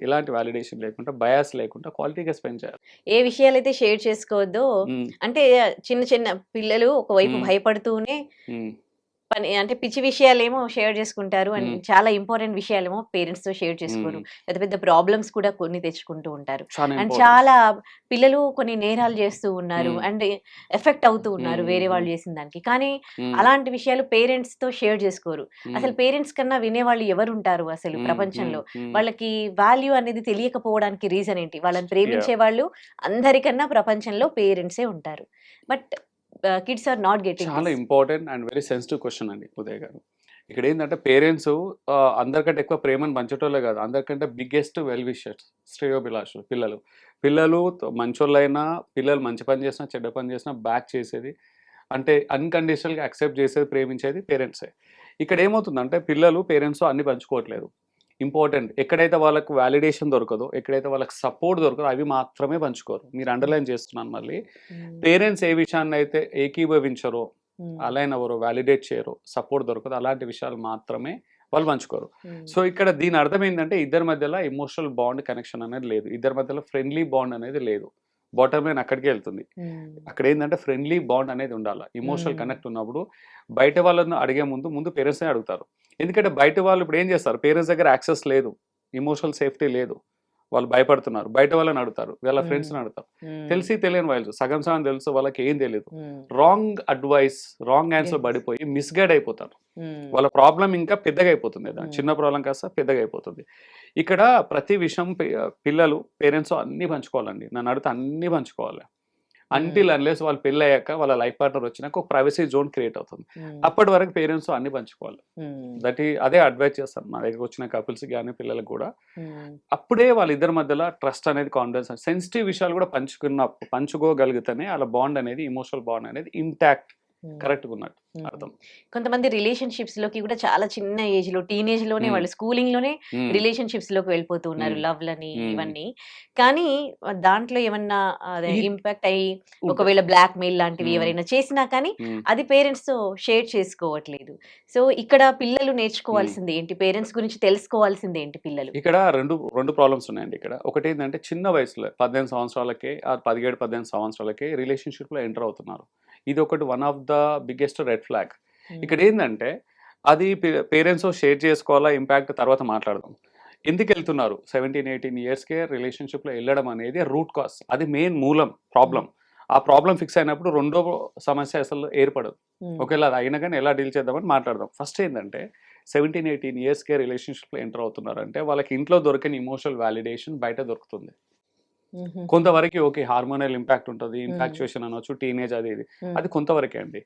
ఎలాంటి వాలిడేషన్ లేకుండా, బయాస్ లేకుండా క్వాలిటీగా స్పెండ్ చేయాలి. ఏ విషయాలైతే షేర్ చేసుకోవద్దో, అంటే చిన్న చిన్న పిల్లలు ఒకవైపు భయపడుతూనే పని అంటే పిచ్చి విషయాలేమో షేర్ చేసుకుంటారు. అండ్ చాలా ఇంపార్టెంట్ విషయాలేమో పేరెంట్స్ తో షేర్ చేసుకోరు. పెద్ద పెద్ద ప్రాబ్లమ్స్ కూడా కొన్ని తెచ్చుకుంటూ ఉంటారు. అండ్ చాలా పిల్లలు కొన్ని నేరాలు చేస్తూ ఉన్నారు అండ్ ఎఫెక్ట్ అవుతూ ఉన్నారు వేరే వాళ్ళు చేసిన దానికి. కానీ అలాంటి విషయాలు పేరెంట్స్ తో షేర్ చేసుకోరు. అసలు పేరెంట్స్ కన్నా వినేవాళ్ళు ఎవరు ఉంటారు అసలు ప్రపంచంలో? వాళ్ళకి వాల్యూ అనేది తెలియకపోవడానికి రీజన్ ఏంటి? వాళ్ళని ప్రేమించే వాళ్ళు అందరికన్నా ప్రపంచంలో పేరెంట్సే ఉంటారు. But kids are not getting. చాలా important and very sensitive question అండి ఉదయ్ గారు. ఇక్కడ ఏంటంటే పేరెంట్స్ అందరికంటే ఎక్కువ ప్రేమను పంచేటోళ్ళే కాదు, అందరికంటే బిగ్గెస్ట్ వెల్ విషర్స్, శ్రేయోభిలాషులు పిల్లలు మంచోళ్ళైనా, పిల్లలు మంచి పని చేసినా చెడ్డ పని చేసినా బ్యాక్ చేసేది, అంటే అన్కండిషనల్గా అక్సెప్ట్ చేసేది, ప్రేమించేది పేరెంట్సే. ఇక్కడ ఏమవుతుందంటే పిల్లలు పేరెంట్స్ అన్ని పంచుకోవట్లేదు. ఇంపార్టెంట్ ఎక్కడైతే వాళ్ళకు వాలిడేషన్ దొరకదో, ఎక్కడైతే వాళ్ళకి సపోర్ట్ దొరకదో అవి మాత్రమే పంచుకోరు. మీరు అండర్లైన్ చేస్తున్నాను మళ్ళీ. పేరెంట్స్ ఏ విషయాన్ని అయితే ఏకీభవించరో, అలైన్ అవ్వరో, వ్యాలిడేట్ చేయరో, సపోర్ట్ దొరకదు, అలాంటి విషయాలు మాత్రమే వాళ్ళు పంచుకోరు. సో ఇక్కడ దీని అర్థం ఏంటంటే ఇద్దరి మధ్యలో ఎమోషనల్ బాండ్ కనెక్షన్ అనేది లేదు, ఇద్దరి మధ్యలో ఫ్రెండ్లీ బాండ్ అనేది లేదు. బాటమ్ లైన్ అక్కడికి వెళ్తుంది. అక్కడ ఏంటంటే ఫ్రెండ్లీ బాండ్ అనేది ఉండాలి. ఇమోషనల్ కనెక్ట్ ఉన్నప్పుడు బయట వాళ్ళని అడిగే ముందు పేరెంట్స్నే అడుగుతారు. ఎందుకంటే బయట వాళ్ళు ఇప్పుడు ఏం చేస్తారు, పేరెంట్స్ దగ్గర యాక్సెస్ లేదు, ఇమోషనల్ సేఫ్టీ లేదు, వాళ్ళు భయపడుతున్నారు, బయట వాళ్ళని అడుగుతారు, వాళ్ళ ఫ్రెండ్స్ని అడుగుతారు. తెలిసి తెలియని వాళ్ళు సగం తెలుసు, వాళ్ళకి ఏం తెలియదు. రాంగ్ అడ్వైస్, రాంగ్ ఆన్సర్ పడిపోయి మిస్గైడ్ అయిపోతారు. వాళ్ళ ప్రాబ్లం ఇంకా పెద్దగా అయిపోతుంది, చిన్న ప్రాబ్లం కాస్త పెద్దగా అయిపోతుంది. ఇక్కడ ప్రతి విషయం పిల్లలు పేరెంట్స్ అన్ని పంచుకోవాలండి. నన్ను అడిగితే అన్ని పంచుకోవాలి. అంటిల్ అన్లెస్ వాళ్ళు పెళ్ళి అయ్యాక వాళ్ళ లైఫ్ పార్ట్నర్ వచ్చినాక ఒక ప్రైవసీ జోన్ క్రియేట్ అవుతుంది. అప్పటి వరకు పేరెంట్స్ అన్ని పంచుకోవాలి. అదే అడ్వైస్ చేస్తాను నా దగ్గర వచ్చిన కపుల్స్ కానీ పిల్లలకు కూడా. అప్పుడే వాళ్ళిద్దరి మధ్యలో ట్రస్ట్ అనేది, కాన్ఫిడెన్స్, సెన్సిటివ్ విషయాలు కూడా పంచుకోగలిగితేనే వాళ్ళ బాండ్ అనేది, ఇమోషనల్ బాండ్ అనేది ఇంటాక్ట్, కరెక్ట్ ఉన్నట్టు అర్థం. కొంతమంది రిలేషన్షిప్స్ లోకి కూడా చాలా చిన్న ఏజ్ లో, టీనేజ్ లోనే, వాళ్ళు స్కూలింగ్ లోనే రిలేషన్షిప్స్ లోకి వెళ్ళిపోతూ ఉన్నారు, లవ్ లని ఇవన్నీ. కానీ దాంట్లో ఏమన్నా ఇంపాక్ట్ అయ్యి ఒకవేళ బ్లాక్ మెయిల్ లాంటివి ఎవరైనా చేసినా కానీ అది పేరెంట్స్ తో షేర్ చేసుకోవట్లేదు. సో ఇక్కడ పిల్లలు నేర్చుకోవాల్సింది ఏంటి? పేరెంట్స్ గురించి తెలుసుకోవాల్సింది ఏంటి పిల్లలు? ఇక్కడ రెండు ప్రాబ్లమ్స్ ఉన్నాయండి. ఇక్కడ ఒకటి ఏంటంటే చిన్న వయసులో 18 సంవత్సరాలకే, 17-18 సంవత్సరాలకే రిలేషన్షిప్ లో ఎంటర్ అవుతున్నారు. ఇది ఒకటి one of the biggest red flag. ఇక్కడ ఏంటంటే అది పేరెంట్స్ షేర్ చేసుకోవాలా, ఇంపాక్ట్ తర్వాత మాట్లాడదాం. ఎందుకు వెళ్తున్నారు 17-18 ఇయర్స్కే రిలేషన్షిప్లో వెళ్ళడం అనేది రూట్ కాజ్, అది మెయిన్ మూలం ప్రాబ్లం. ఆ ప్రాబ్లం ఫిక్స్ అయినప్పుడు రెండో సమస్య అసలు ఏర్పడదు. ఒకవేళ అది అయినా కానీ ఎలా డీల్ చేద్దామని మాట్లాడదాం. ఫస్ట్ ఏంటంటే 17-18 ఇయర్స్కే రిలేషన్షిప్లో ఎంటర్ అవుతున్నారంటే వాళ్ళకి ఇంట్లో దొరకని ఇమోషనల్ వాలిడేషన్ బయట దొరుకుతుంది. కొంతవరకు ఓకే, హార్మోనల్ ఇంపాక్ట్ ఉంటుంది, ఇన్ఫాక్చుయేషన్ అనొచ్చు, టీనేజ్ అది కొంతవరకే అండి.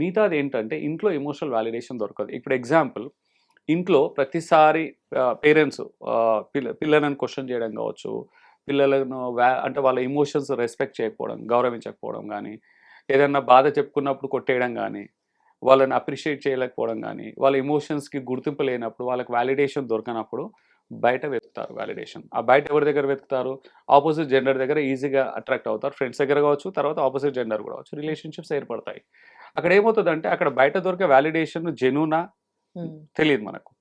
మిగతాది ఏంటంటే ఇంట్లో ఎమోషనల్ వాలిడేషన్ దొరకదు. ఇప్పుడు ఎగ్జాంపుల్, ఇంట్లో ప్రతిసారి పేరెంట్స్ పిల్లలను క్వశ్చన్ చేయడం కావచ్చు, పిల్లలను అంటే వాళ్ళ ఎమోషన్స్ రెస్పెక్ట్ చేయకపోవడం, గౌరవించకపోవడం కానీ, ఏదన్నా బాధ చెప్పుకున్నప్పుడు కొట్టేయడం కానీ, వాళ్ళని అప్రిషియేట్ చేయలేకపోవడం కానీ, వాళ్ళ ఎమోషన్స్కి గుర్తింపు లేనప్పుడు, వాళ్ళకి వాలిడేషన్ దొరకనప్పుడు బయట వెతుకుతారు వాలిడేషన్. ఆ బయట ఎవరి దగ్గర వెతుకుతారు? ఆపోజిట్ జెండర్ దగ్గర ఈజీగా అట్రాక్ట్ అవుతారు. ఫ్రెండ్స్ దగ్గర కావచ్చు, తర్వాత ఆపోజిట్ జెండర్ కూడా కావచ్చు, రిలేషన్షిప్స్ ఏర్పడతాయి. అక్కడ ఏమవుతుందంటే అక్కడ బయట దొరికే వాలిడేషన్ జెన్యూనా తెలియదు మనకు,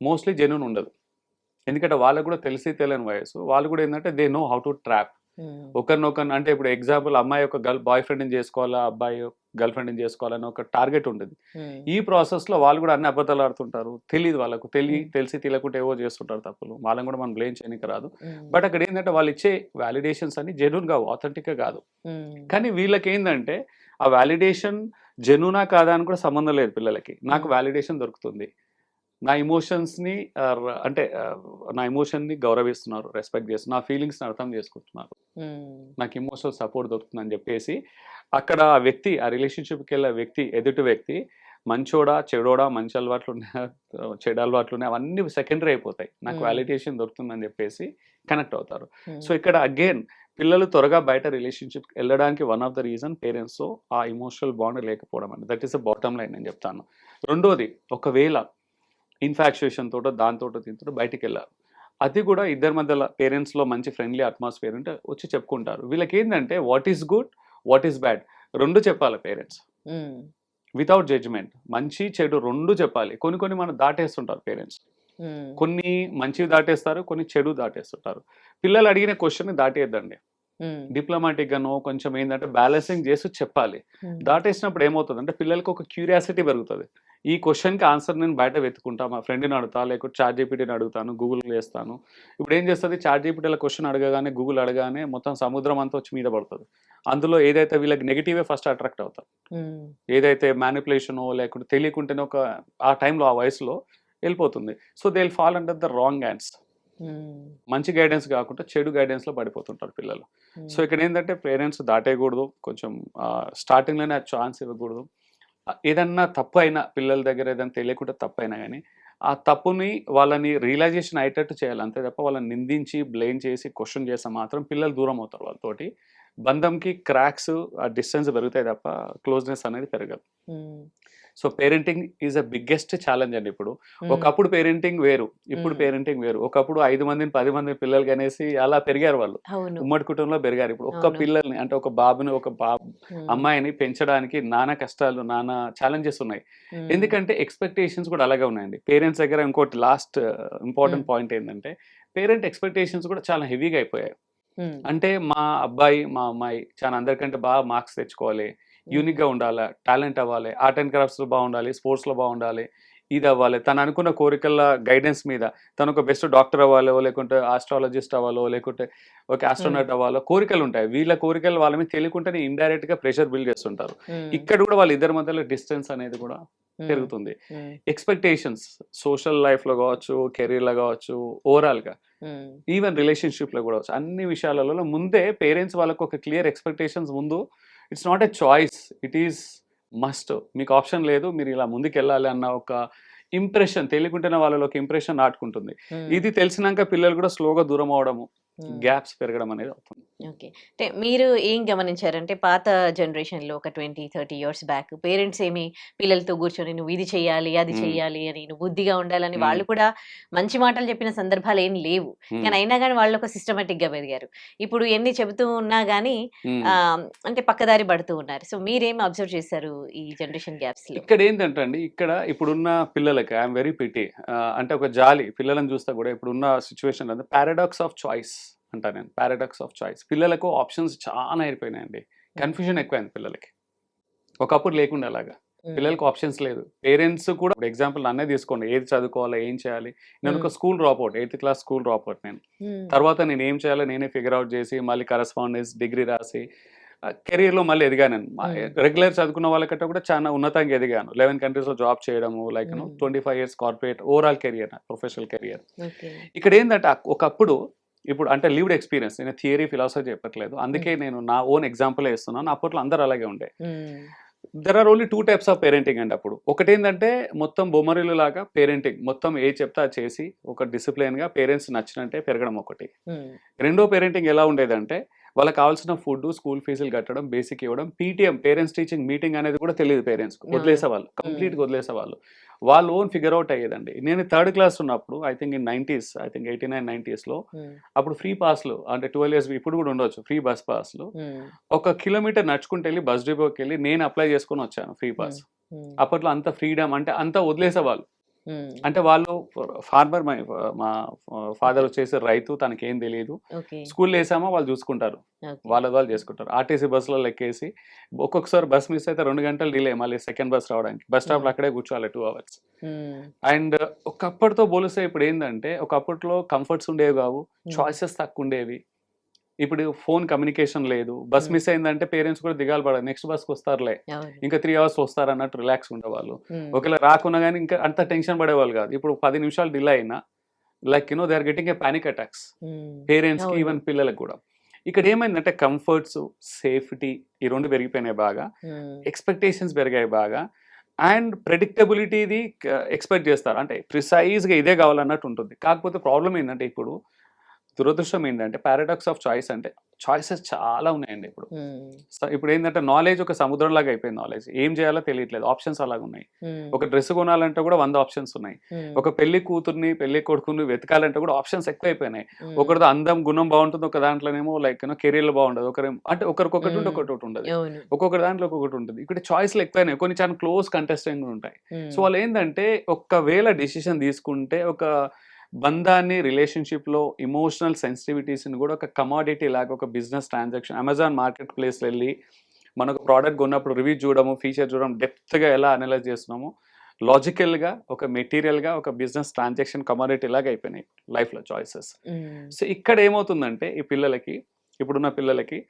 మోస్ట్లీ జెన్యూన్ ఉండదు. ఎందుకంటే వాళ్ళకు కూడా తెలిసి తెలియని వయసు. వాళ్ళు కూడా ఏంటంటే they know how to trap. ఒకరినొకరిని అంటే ఇప్పుడు ఎగ్జాంపుల్ అమ్మాయి ఒక బాయ్ ఫ్రెండ్ని చేసుకోవాలా, అబ్బాయి గర్ల్ ఫ్రెండ్ని చేసుకోవాలని ఒక టార్గెట్ ఉంటుంది. ఈ ప్రాసెస్లో వాళ్ళు కూడా అన్ని అబద్ధాలు ఆడుతుంటారు. తెలియదు వాళ్ళకు, తెలిసి తెలియకుండా ఏవో చేస్తుంటారు తప్పులు. వాళ్ళని కూడా మనం బ్లేమ్ చేయడానికి రాదు. బట్ అక్కడ ఏంటంటే వాళ్ళు ఇచ్చే వాలిడేషన్స్ అన్ని జెన్యూన్ కావు, ఆథెంటిక్గా కాదు. కానీ వీళ్ళకి ఏంటంటే ఆ వాలిడేషన్ జెన్యూనా కాదా అని కూడా సంబంధం లేదు పిల్లలకి. నాకు వాలిడేషన్ దొరుకుతుంది, నా ఎమోషన్స్ని అంటే నా ఎమోషన్ని గౌరవిస్తున్నారు, రెస్పెక్ట్ చేస్తున్నారు, నా ఫీలింగ్స్ని అర్థం చేసుకుంటున్నారు, నాకు ఎమోషనల్ సపోర్ట్ దొరుకుతుందని చెప్పేసి అక్కడ ఆ వ్యక్తి, ఆ రిలేషన్షిప్కి వెళ్ళే వ్యక్తి, ఎదుటి వ్యక్తి మంచోడా చెడోడా, మంచి అలవాట్లు ఉన్నాయా చెడు అలవాట్లు ఉన్నాయా అవన్నీ సెకండరీ అయిపోతాయి. నాకు వాలిడేషన్ దొరుకుతుందని చెప్పేసి కనెక్ట్ అవుతారు. సో ఇక్కడ అగైన్ పిల్లలు త్వరగా బయట రిలేషన్షిప్కి వెళ్ళడానికి one of the reason parents ఆ ఎమోషనల్ బాండ్ లేకపోవడం అండి. That is the bottom line నేను చెప్తాను. రెండోది, ఒకవేళ ఇన్ఫాక్చుయేషన్ తోటో దాంతో దీంతో బయటికి వెళ్ళారు, అది కూడా ఇద్దరి మధ్యలో పేరెంట్స్లో మంచి ఫ్రెండ్లీ అట్మాస్ఫియర్ ఉంటే వచ్చి చెప్పుకుంటారు. వీళ్ళకి ఏంటంటే what is good, what is bad రెండు చెప్పాలి పేరెంట్స్, వితౌట్ జడ్జ్మెంట్. మంచి చెడు రెండు చెప్పాలి. కొన్ని మనం దాటేస్తుంటారు పేరెంట్స్, కొన్ని మంచివి దాటేస్తారు, కొన్ని చెడు దాటేస్తుంటారు. పిల్లలు అడిగిన క్వశ్చన్ దాటేద్దండి, డిప్లొమాటిక్ గానో కొంచెం ఏంటంటే బ్యాలెన్సింగ్ చేసి చెప్పాలి. దాటేసినప్పుడు ఏమవుతుంది అంటే పిల్లలకి ఒక క్యూరియాసిటీ పెరుగుతుంది. ఈ క్వశ్చన్కి ఆన్సర్ నేను బయట వెతుకుంటా, మా ఫ్రెండ్ని అడుగుతా, లేకపోతే ChatGPTని అడుగుతాను, గూగుల్ చేస్తాను. ఇప్పుడు ఏం చేస్తుంది, ChatGPTలో క్వశ్చన్ అడగగానే, గూగుల్ అడగానే మొత్తం సముద్రం అంతా వచ్చి మీద పడుతుంది. అందులో ఏదైతే వీళ్ళకి నెగిటివే ఫస్ట్ అట్రాక్ట్ అవుతారు. ఏదైతే మ్యానిపులేషనో లేకుంటే తెలియకుంటేనే ఒక ఆ టైంలో ఆ వయసులో వెళ్ళిపోతుంది. So they will fall under the wrong hands. మంచి గైడెన్స్ కాకుండా చెడు గైడెన్స్లో పడిపోతుంటారు పిల్లలు. సో ఇక్కడ ఏంటంటే పేరెంట్స్ దాటేయకూడదు, కొంచెం స్టార్టింగ్లోనే ఆ ఛాన్స్ ఇవ్వకూడదు. ఏదన్నా తప్పు అయినా పిల్లల దగ్గర ఏదైనా తెలియకుండా తప్పు అయినా కానీ ఆ తప్పుని వాళ్ళని రియలైజేషన్ అయ్యేటట్టు చేయాలి. అంతే తప్ప వాళ్ళని నిందించి బ్లేమ్ చేసి క్వశ్చన్ చేస్తే మాత్రం పిల్లలు దూరం అవుతారు. వాళ్ళతోటి బంధంకి క్రాక్స్, ఆ డిస్టెన్స్ పెరుగుతాయి తప్ప క్లోజ్నెస్ అనేది పెరగదు. So parenting is a biggest challenge అండి. ఇప్పుడు ఒకప్పుడు పేరెంటింగ్ వేరు, ఇప్పుడు పేరెంటింగ్ వేరు. ఒకప్పుడు 5 మందిని 10 మంది పిల్లలకి అనేసి అలా పెరిగారు వాళ్ళు, ఉమ్మడి కుటుంబంలో పెరిగారు. ఇప్పుడు ఒక్క పిల్లల్ని అంటే ఒక బాబుని, ఒక అమ్మాయిని పెంచడానికి నానా కష్టాలు, నానా ఛాలెంజెస్ ఉన్నాయి. ఎందుకంటే ఎక్స్పెక్టేషన్స్ కూడా అలాగే ఉన్నాయండి పేరెంట్స్ దగ్గర. ఇంకోటి లాస్ట్ ఇంపార్టెంట్ పాయింట్ ఏంటంటే పేరెంట్ ఎక్స్పెక్టేషన్స్ కూడా చాలా హెవీగా అయిపోయాయి. అంటే మా అబ్బాయి, మా అమ్మాయి చాలా అందరికంటే బాగా మార్క్స్ తెచ్చుకోవాలి, యూనిక్గా ఉండాలి, టాలెంట్ అవ్వాలి, ఆర్ట్ అండ్ క్రాఫ్ట్స్లో బాగుండాలి, స్పోర్ట్స్లో బాగుండాలి, ఇది అవ్వాలి, తను అనుకున్న కోరికల గైడెన్స్ మీద తను ఒక బెస్ట్ డాక్టర్ అవ్వాలో, లేకుంటే ఆస్ట్రాలజిస్ట్ అవ్వాలో, లేకుంటే ఒక ఆస్ట్రోనట్ అవ్వాలో కోరికలు ఉంటాయి. వీళ్ళ కోరికలు వాళ్ళ మీద తెలియకుండానే ఇండైరెక్ట్గా ప్రెషర్ బిల్డ్ చేస్తుంటారు. ఇక్కడ కూడా వాళ్ళ ఇద్దరి మధ్యలో డిస్టెన్స్ అనేది కూడా పెరుగుతుంది. ఎక్స్పెక్టేషన్స్ సోషల్ లైఫ్లో కావచ్చు, కెరీర్లో కావచ్చు, ఓవరాల్గా ఈవెన్ రిలేషన్షిప్లో కూడా కావచ్చు, అన్ని విషయాలలో ముందే పేరెంట్స్ వాళ్ళకు ఒక క్లియర్ ఎక్స్పెక్టేషన్స్ ముందు, it's not a choice, it is must. మీకు ఆప్షన్ లేదు, మీరు ఇలా ముందుకు వెళ్ళాలి అన్న ఒక ఇంప్రెషన్ తెలియకుండానే వాళ్ళలో ఒక ఇంప్రెషన్ నాటుకుంటుంది. ఇది తెలిసినాక పిల్లలు కూడా స్లోగా దూరం అవడము, గ్యాప్స్ పెరగడం అనేది అవుతుంది. ఓకే. అంటే మీరు ఏం గమనించారంటే పాత జనరేషన్‌లో ఒక 20-30 ఇయర్స్ బ్యాక్ పేరెంట్స్ ఏమి పిల్లలతో కూర్చొని నువ్వు ఇది చేయాలి, అది చేయాలి అని, నువ్వు బుద్ధిగా ఉండాలని వాళ్ళు కూడా మంచి మాటలు చెప్పిన సందర్భాలు ఏం లేవు. కానీ అయినా కానీ వాళ్ళు ఒక సిస్టమాటిక్‌గా పెరిగారు. ఇప్పుడు ఎన్ని చెబుతూ ఉన్నా గానీ అంటే పక్కదారి పడుతూ ఉన్నారు. సో మీరేం అబ్జర్వ్ చేశారు ఈ జనరేషన్ గ్యాప్స్‌లో? ఇక్కడ ఏంటంటే అండి, ఇక్కడ ఇప్పుడున్న పిల్లలకి ఐఎమ్ వెరీ పిటీ, అంటే ఒక జాలి పిల్లలను చూస్తా కూడా ఇప్పుడున్న సిచ్యువేషన్ అంటే పారాడాక్స్ ఆఫ్ చాయిస్ అంటా నేను. పారాడాక్స్ ఆఫ్ చాయిస్, పిల్లలకు ఆప్షన్స్ చాలా అయిపోయినాయండి, కన్ఫ్యూజన్ ఎక్కువైంది పిల్లలకి. ఒకప్పుడు లేకుండా అలాగా పిల్లలకు ఆప్షన్స్ లేదు. పేరెంట్స్ కూడా ఎగ్జాంపుల్ నన్నే తీసుకోండి, ఏది చదువుకోవాలో, ఏం చేయాలి. నేను ఒక school drop out, 8th class school drop out నేను. తర్వాత నేను ఏం చేయాలో నేనే ఫిగర్ అవుట్ చేసి మళ్ళీ కరస్పాండెన్స్ డిగ్రీ రాసి కెరీర్లో మళ్ళీ ఎదిగాను. రెగ్యులర్ చదువుకున్న వాళ్ళకంటే కూడా చాలా ఉన్నతంగా ఎదిగాను. 11 కంట్రీస్లో జాబ్ చేయడము, like 25 years corporate overall career, professional career. ఇక్కడ ఏంటంటే ఒకప్పుడు, ఇప్పుడు అంటే లివ్డ్ ఎక్స్పీరియన్స్, నేను థియరీ ఫిలాసఫీ చెప్పట్లేదు, అందుకే నేను నా ఓన్ ఎగ్జాంపుల్ ఇస్తున్నాను. అప్పట్లో అందరూ అలాగే ఉండే. There are only 2 types of parenting అండి అప్పుడు. ఒకటి ఏంటంటే మొత్తం బొమ్మరిల్లు లాగా పేరెంటింగ్, మొత్తం ఏ చెప్తా చేసి ఒక డిసిప్లిన్గా పేరెంట్స్ నచ్చినట్టే పెరగడం ఒకటి. రెండో పేరెంటింగ్ ఎలా ఉండేదంటే వాళ్ళకి కావాల్సిన ఫుడ్, స్కూల్ ఫీజులు కట్టడం, బేసిక్ ఇవ్వడం, పీటీఎం పేరెంట్స్ టీచింగ్ మీటింగ్ అనేది కూడా తెలియదు పేరెంట్స్, వదిలేసేవాళ్ళు, కంప్లీట్గా వదిలేసేవాళ్ళు, వాళ్ళు ఓన్ ఫిగర్ అవుట్ అయ్యేదండి. నేను 3rd class ఉన్నప్పుడు I think in 90s, I think 89-90sలో అప్పుడు ఫ్రీ పాస్లు అంటే 12 years ఇప్పుడు కూడా ఉండొచ్చు, ఫ్రీ బస్ పాస్లు 1 kilometer నడుచుకుంటూ వెళ్ళి బస్ డిపోకి వెళ్ళి నేను అప్లై చేసుకొని వచ్చాను ఫ్రీ పాస్. అప్పట్లో అంత ఫ్రీడమ్ అంటే అంతా వదిలేసేవాళ్ళు. హ్మ్. అంటే వాళ్ళు ఫార్మర్, మా ఫాదర్ వచ్చేసి రైతు, తనకేం తెలియదు. ఓకే. స్కూల్‌లో ఏసామా వాళ్ళు చూసుకుంటారు. ఓకే. వాళ్ళది వాళ్ళు చేసుకుంటారు. ఆర్టీసీ బస్సులలో ఎక్కేసి ఒక్కొక్కసారి బస్ మిస్ అయితే 2 గంటలు డిలే మళ్ళీ సెకండ్ బస్ రావడానికి. బస్ హ్మ్. స్టాప్‌లో అక్కడే కూర్చోవాలి 2 అవర్స్. హ్మ్. అండ్ ఒకప్పటితో పోలిస్తే ఇప్పుడేందంటే, ఒకప్పట్లో కంఫర్ట్స్ ఉండేవి కావు. హ్మ్. చాయిసెస్ తక్కువుండేవి. ఇప్పుడు ఫోన్ కమ్యూనికేషన్ లేదు. బస్ హ్మ్. మిస్ అయిందంటే పేరెంట్స్ కూడా దిగాలు పడరు. నెక్స్ట్ బస్‌కొస్తారులే. అవును. ఇంకా 3 అవర్స్ వస్తారన్నట్టు రిలాక్స్‌గా ఉండేవాళ్ళు. హ్మ్. ఒకవేళ రాకున్నా గాని ఇంకా అంత టెన్షన్ పడేవాళ్ళు కాదు. ఇప్పుడు 10 నిమిషాలు డిలే అయినా like they are getting a panic attacks. హ్మ్. పేరెంట్స్‌కి, అవును. ఈవెన్ పిల్లలకి గూడా. ఇక్కడ ఏమైందంటే కంఫర్ట్స్, సేఫ్టీ ఈ 2 పెరిగిపోయినాయి బాగా. హ్మ్. ఎక్స్‌పెక్టేషన్స్ పెరిగాయి బాగా. అండ్ ప్రెడిక్టబిలిటీది ఎక్స్‌పెక్ట్ చేస్తారు. అంటే ప్రిసైజ్‌గా ఇదే కావాలన్నట్టు ఉంటుంది. కాకపోతే ప్రాబ్లమ్ ఏందంటే ఇప్పుడు దురదృష్టం ఏంటంటే పారాడాక్స్ ఆఫ్ చాయిస్ అంటే చాయిసెస్ చాలా ఉన్నాయండి ఇప్పుడు. హ్మ్. సో ఇప్పుడేందంటే నాలెడ్జ్ ఒక సముద్రంలాగా అయిపోయింది నాలెడ్జ్. ఏం చేయాలో తెలియట్లేదు. ఆప్షన్స్ అలాగున్నాయి. హ్మ్. ఒక డ్రెస్ కొనాలంటే కూడా 100 ఆప్షన్స్ ఉన్నాయి. హ్మ్. ఒక పెళ్లి కూతుర్ని, పెళ్లి కొడుకుని వెతకాలంటే కూడా ఆప్షన్స్ ఎక్కువైపోయినాయి. హ్మ్. ఒకరిది అందం, గుణం బావుంటుంది. ఒక దాంట్లోనేమో లైక్ కెరియర్‌లో బాగుండదు. అంటే ఒకరికొకటి ఉంటే హ్మ్. ఒకటొకటి ఉండదు. అవును. ఒక్కొక్కరి దాంట్లో ఒక్కొక్కటి ఉంటుంది. ఇక్కడ చాయిస్‌లు ఎక్కువైనాయి. కొన్ని చాలా క్లోజ్ కంటెస్టెంట్ ఉంటాయి. సో హ్మ్. వాళ్ళేందంటే ఒకవేళ డెసిషన్ తీసుకుంటే ఒక బంధాన్ని, రిలేషన్‌షిప్‌లో ఎమోషనల్ సెన్సిటివిటీస్‌ని కూడా ఒక కమోడిటీ లాగా ఒక బిజినెస్ ట్రాన్సాక్షన్ అమెజాన్ మార్కెట్ ప్లేస్‌లో ఎళ్లి మనకు ప్రోడక్ట్ కొన్నప్పుడు రివ్యూ చూడడము, ఫీచర్ చూడడం, డెప్త్‌గా ఎలా అనలైజ్ చేస్తున్నామో లాజికల్‌గా, ఒక మెటీరియల్‌గా, ఒక బిజినెస్ ట్రాన్సాక్షన్ కమోడిటీ లాగా అయిపోయినాయి లైఫ్‌లో చాయిసెస్. హ్మ్. సో ఇక్కడ ఏమవుతుందంటే ఈ పిల్లలకి, ఇప్పుడున్న పిల్లలకి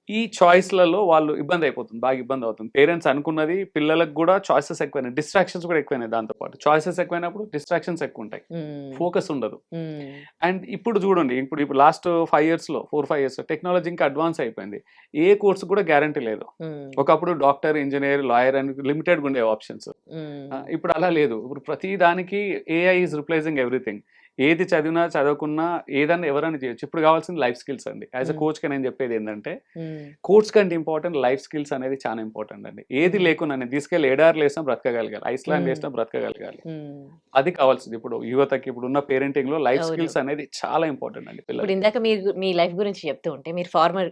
ఈ చాయిస్‌లలో వాళ్ళు ఇబ్బంది అయిపోతుంది. బాగా ఇబ్బంది అవుతుంది. పేరెంట్స్ అనుకున్నది పిల్లలకు కూడా చాయిసెస్ ఎక్కువైనాయి. డిస్ట్రాక్షన్స్ కూడా ఎక్కువైనాయి దాంతో పాటు. చాయిసెస్ ఎక్కువైనప్పుడు డిస్ట్రాక్షన్స్ ఎక్కువుంటాయి. హ్మ్. ఫోకస్ ఉండదు. హ్మ్. అండ్ ఇప్పుడు చూడండి ఇప్పుడు లాస్ట్ 5 ఇయర్స్‌లో 4, 5 ఇయర్స్‌లో టెక్నాలజీ ఇంకా అడ్వాన్స్ అయిపోయింది. ఏ కోర్స్ కూడా గ్యారంటీ లేదు. హ్మ్. ఒకప్పుడు డాక్టర్, ఇంజినీర్, లాయర్ అని లిమిటెడ్‌గా ఉండేవి ఆప్షన్స్. హ్మ్. ఇప్పుడు అలా లేదు. ఇప్పుడు ప్రతి దానికి ఏఐ ఈస్ రిప్లేసింగ్ ఎవ్రీథింగ్. ఏది చదివినా, చదవకున్నా ఏదన్నా ఎవరైనా చేయొచ్చు. ఇప్పుడు కావాల్సింది లైఫ్ స్కిల్స్ అండి. యాస్ ఎ హ్మ్. కోచ్‌గా నేను చెప్పేదేంటంటే, హ్మ్. కోర్స్ కంటే ఇంపార్టెంట్ లైఫ్ స్కిల్స్ అనేది చాలా ఇంపార్టెంట్ అండి. ఏది హ్మ్. లేకున్నా నేను తీసుకెళ్ళి ఎడారిలో ఏసినా బ్రతకగలగాలి. ఐస్‌లాండ్‌లో హ్మ్. ఏసినా బ్రతకగలగాలి. హ్మ్. అది కావాల్సింది. ఇప్పుడు యువతకి ఇప్పుడున్న పేరెంటింగ్‌లో లైఫ్ అవును. స్కిల్స్ అనేది చాలా ఇంపార్టెంట్ అండి ఇప్పుడు పిల్లలకి. ఇందాక మీరు మీ లైఫ్ గురించి చెప్తూ ఉంటే మీరు ఫార్మర్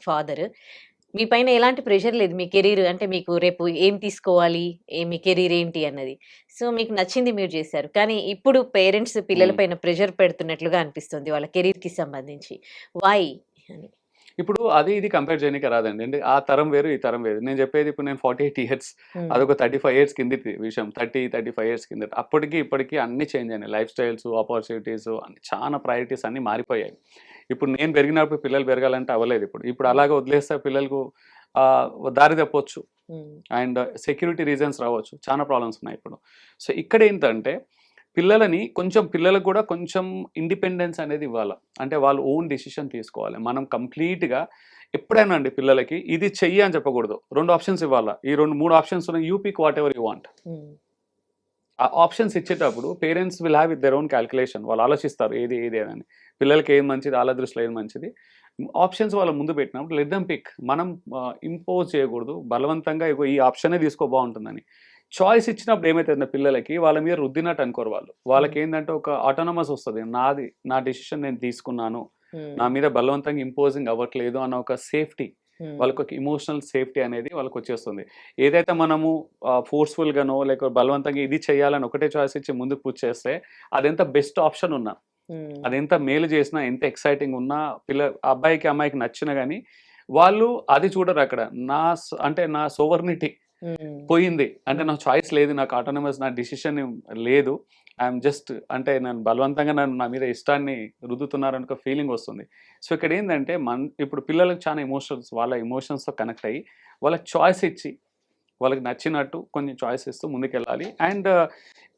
ఫాదర్. మీ పైన ఎలాంటి ప్రెషర్ లేదు. మీ కెరీర్ అంటే మీకు రేపు ఏం తీసుకోవాలి? మీ కెరీర్ ఏంటి అన్నది. సో, మీకు నచ్చింది మీరు చేశారు. కానీ ఇప్పుడు పేరెంట్స్ పిల్లల హ్మ్. పైన ప్రెషర్ పెడుతున్నట్లుగా అనిపిస్తుంది. వాళ్ళ కెరీర్‌కి సంబంధించి. వై అని? ఇప్పుడు అది ఇది కంపేర్ చేయనీకి రాదండి. అంటే ఆ తరం వేరు, ఈ తరం వేరు. నేను చెప్పేది ఇప్పుడు నేను 48 ఇయర్స్. హ్మ్. అదొక 35 ఇయర్స్ కిందటి విషయం. 35 ఇయర్స్ కిందట. అప్పటికి, ఇప్పటికి అన్నీ చేంజ్ అయినాయి. లైఫ్ స్టైల్స్, ఆపర్చునిటీస్ అన్ని చాలా ప్రయారిటీస్ అన్నీ మారిపోయాయి. ఇప్పుడు నేను పెరిగినప్పుడు పిల్లలు పెరగాలంటే అవ్వలేదు ఇప్పుడు. ఇప్పుడు హ్మ్. అలాగే వదిలేస్తే పిల్లలకు దారి తప్పొచ్చు. హ్మ్. అండ్ సెక్యూరిటీ రీజన్స్ రావచ్చు. చాలా ప్రాబ్లమ్స్ ఉన్నాయి ఇప్పుడు. సో ఇక్కడేంటంటే పిల్లలని కొంచెం పిల్లలకు కూడా కొంచెం ఇండిపెండెన్స్ అనేది ఇవ్వాల. అంటే వాళ్ళు ఓన్ డెసిషన్ తీసుకోవాలి. మనం కంప్లీట్‌గా ఎప్పుడైనా అండి పిల్లలకి ఇది చెయ్యి అని చెప్పకూడదు. 2 ఆప్షన్స్ ఇవ్వాల. ఈ 2, 3 ఆప్షన్స్ ఉన్నాయి. You pick whatever you want. హ్మ్. ఆ ఆప్షన్స్ ఇచ్చేటప్పుడు parents will have with their own calculation. వాళ్ళు ఆలోచిస్తారు ఏది అని. పిల్లలకి ఏది మంచిది, ఆళ్ళ దృష్టిలో ఏది మంచిది. ఆప్షన్స్ వాళ్ళ ముందు పెట్టినప్పుడు లెట్ దెమ్ పిక్. మనం ఇంపోజ్ చేయకూడదు. బలవంతంగా ఇగో ఈ ఆప్షనే తీసుకో బావుంటుందని. చాయిస్ ఇచ్చినప్పుడు ఏమైతదంటే పిల్లలకి వాళ్ళ మీద రుద్దినట్టు అనుకోరు వాళ్ళు. హ్మ్. వాళ్ళకేందంటే ఒక ఆటోనమస్ వస్తది. నా డెసిషన్ నేను తీసుకున్నాను. నా హ్మ్. మీద బలవంతంగా ఇంపోజింగ్ అవ్వట్లేదు అన్న ఒక సేఫ్టీ. హ్మ్. వాళ్ళకొక ఎమోషనల్ సేఫ్టీ అనేది వాళ్ళకొచ్చేస్తుంది. ఏదైతే మనము ఫోర్స్‌ఫుల్‌గానో లేక బలవంతంగా ఇది చేయాలని ఒకటే చాయిస్ ఇచ్చి ముందుకు పుష్ చేస్తే అదెంత బెస్ట్ ఆప్షన్ ఉన్నా, హ్మ్. అదెంత మేలు చేసినా, ఎంత ఎక్సైటింగ్ ఉన్నా అబ్బాయికి, అమ్మాయికి నచ్చినా గాని వాళ్ళు అది చూడరక్కడ. అంటే నా సోవర్నిటీ హ్మ్. పోయింది. అంటే హ్మ్. నాకు చాయిస్ లేదు. నాకు ఆటోనమస్ నా డెసిషన్ లేదు. ఐయామ్ జస్ట్ అంటే నన్ను బలవంతంగా నా మీద ఇష్టాన్ని రుద్దుతున్నారని ఒక ఫీలింగ్ వస్తుంది. సో ఇక్కడేందంటే ఇప్పుడు పిల్లలకి చాలా ఎమోషన్స్ వాళ్ళ ఎమోషన్స్‌తో కనెక్ట్ అయ్యి, వాళ్ళకి చాయిస్ ఇచ్చి, వాళ్ళకి నచ్చినట్టు కొంచెం చాయిస్ ఇస్తూ ముందుకెళ్ళాలి. అండ్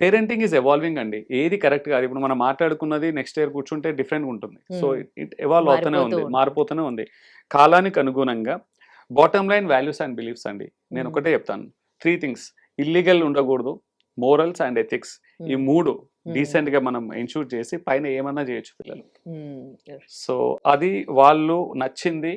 పేరెంటింగ్ ఈజ్ ఎవాల్వింగ్ అండి. ఏది కరెక్ట్ కాదు. ఇప్పుడు మనం మాట్లాడుకున్నది నెక్స్ట్ ఇయర్ కూర్చుంటే డిఫరెంట్‌గా ఉంటుంది. సో హ్మ్. ఇట్ ఎవాల్వ్ అవుతూనే మారిపోతూ ఉంది. ఉంటుంది. మారిపోతూనే ఉంది. కాలానికి అనుగుణంగా bottom line values and beliefs అండి. నేను హ్మ్. ఒకటే చెప్తాను. 3 థింగ్స్ ఇల్లీగల్ ఉండకూడదు. మోరల్స్ అండ్ ఎథిక్స్ ఈ హ్మ్. 3 హ్మ్. డీసెంట్‌గా మనం ఎన్‌ష్యూర్ చేసి పైన ఏమన్నా చేయొచ్చు పిల్లలు. హ్మ్. యెస్. సో అది వాళ్ళు నచ్చింది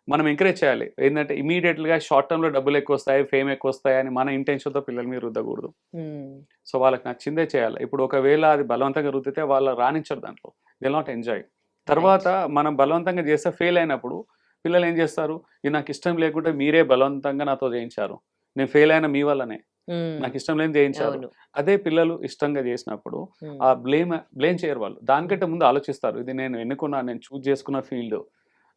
మనం ఎంకరేజ్ చేయాలి. ఏందంటే ఇమ్మీడియేట్‌గా షార్ట్ టర్మ్‌లో డబ్బులెక్కువొస్తాయి, ఫేమ్ ఎక్కువొస్తాయి అని మన ఇంటెన్షన్‌తో పిల్లల మీద రుద్దకూడదు. హ్మ్. సో వాళ్ళకి నచ్చిందే చేయాలి. ఇప్పుడు ఒకవేళ అది బలవంతంగా రుద్దితే వాళ్ళు రానిచ్చరు దాంట్లో. They will not enjoy. Right. తర్వాత మనం బలవంతంగా చేస్తే ఫెయిల్ అయినప్పుడు పిల్లలు ఏం చేస్తారు? ఇది నాకిష్టం లేకుంటే మీరే బలవంతంగా నాతో చేయించారు. నేను ఫెయిల్ అయిన మీ వల్లనే. నాకు ఇష్టం లేని చేయించారు. అవును. అదే పిల్లలు ఇష్టంగా చేసినప్పుడు ఆ బ్లేమ్ చేయరు వాళ్ళు. దానికంటే ముందు ఆలోచిస్తారు. ఇది నేను ఎన్నుకున్నా, నేను చూజ్ చేసుకున్న ఫీల్డ్.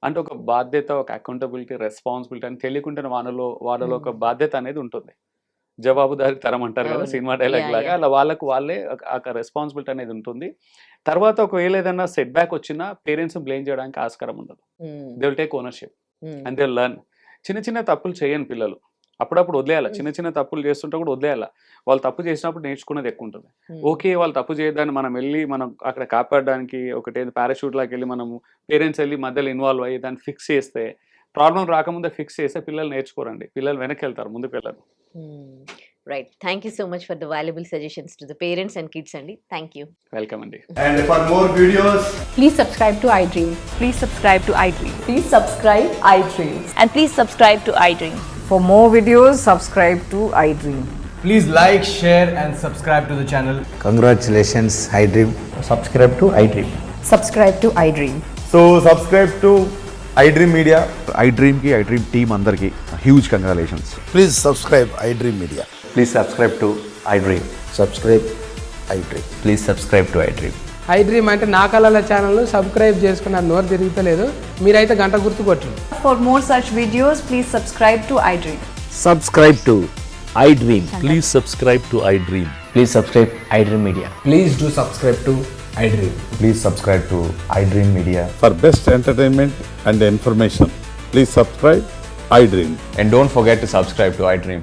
అంటే ఒక బాధ్యత, ఒక అకౌంటబిలిటీ, రెస్పాన్సిబిలిటీ అని తెలియకుండానే వాళ్ళలో ఒక బాధ్యత అనేది ఉంటుంది. జవాబుదారీ తరం అంటారు కదా! అవును. Cinema dialogue yeah! లాగా. యాహ్! అలా వాళ్ళకి వాళ్ళే ఒక రెస్పాన్సిబిలిటీ అనేది ఉంటుంది. తర్వాత ఒకవేళ ఏదైనా సెట్ బ్యాక్ వచ్చినా పేరెంట్స్‌ని బ్లేమ్ చేయడానికి ఆస్కారం ఉండదు. హ్మ్. దే విల్ టేక్ ఓనర్‌షిప్ హ్మ్. And they will learn. చిన్న చిన్న తప్పులు చేయని పిల్లలు. అప్పుడప్పుడు వదిలేయాల. హ్మ్. చిన్న చిన్న తప్పులు చేస్తుంటే కూడా వదిలేయాల. వాళ్ళు తప్పు చేసినప్పుడు నేర్చుకునేది ఎక్కువుంటది. హ్మ్. ఓకే. వాళ్ళు తప్పు చేయొద్దని మనం అక్కడ కాపాడడానికి ఒకటేదో పారాషూట్ లాకెళ్ళి మనము పేరెంట్స్ ఎళ్లి మధ్యలో ఇన్వాల్వ్ అయ్యి దాన్ని ఫిక్స్ చేస్తే, ప్రాబ్లమ్ రాకముందే ఫిక్స్ చేస్తే పిల్లలు నేర్చుకోరండి. పిల్లలు వెనక్కెళ్తారు, ముందుకు వెళ్ళరు. Right. Thank you so much for the valuable suggestions to the parents and kids అండి. Thank you. వెల్కమ్ అండి. And for more videos, Please subscribe to iDream. Please subscribe to iDream. Please subscribe iDream. And please subscribe to iDream. For more videos, subscribe to iDream. please like, share, and subscribe to the channel. Congratulations, iDream. subscribe to iDream. Subscribe to iDream. So subscribe to iDream Media. iDream ki iDream team andarki huge congratulations. Please subscribe iDream Media. Please subscribe to iDream. Subscribe iDream. Please subscribe to iDream. iDream అంటే నా కళల channel subscribe చేసుకున్న నోరు తిరుగుతలేదు, మీరైతే గంట గుర్తు కొట్టండి. For more such videos, please subscribe to iDream. Subscribe to iDream. Please subscribe to iDream. Please subscribe iDream Media. Please do subscribe to iDream. Please subscribe to iDream Media. For best entertainment and information, please subscribe iDream. And don't forget to subscribe to iDream.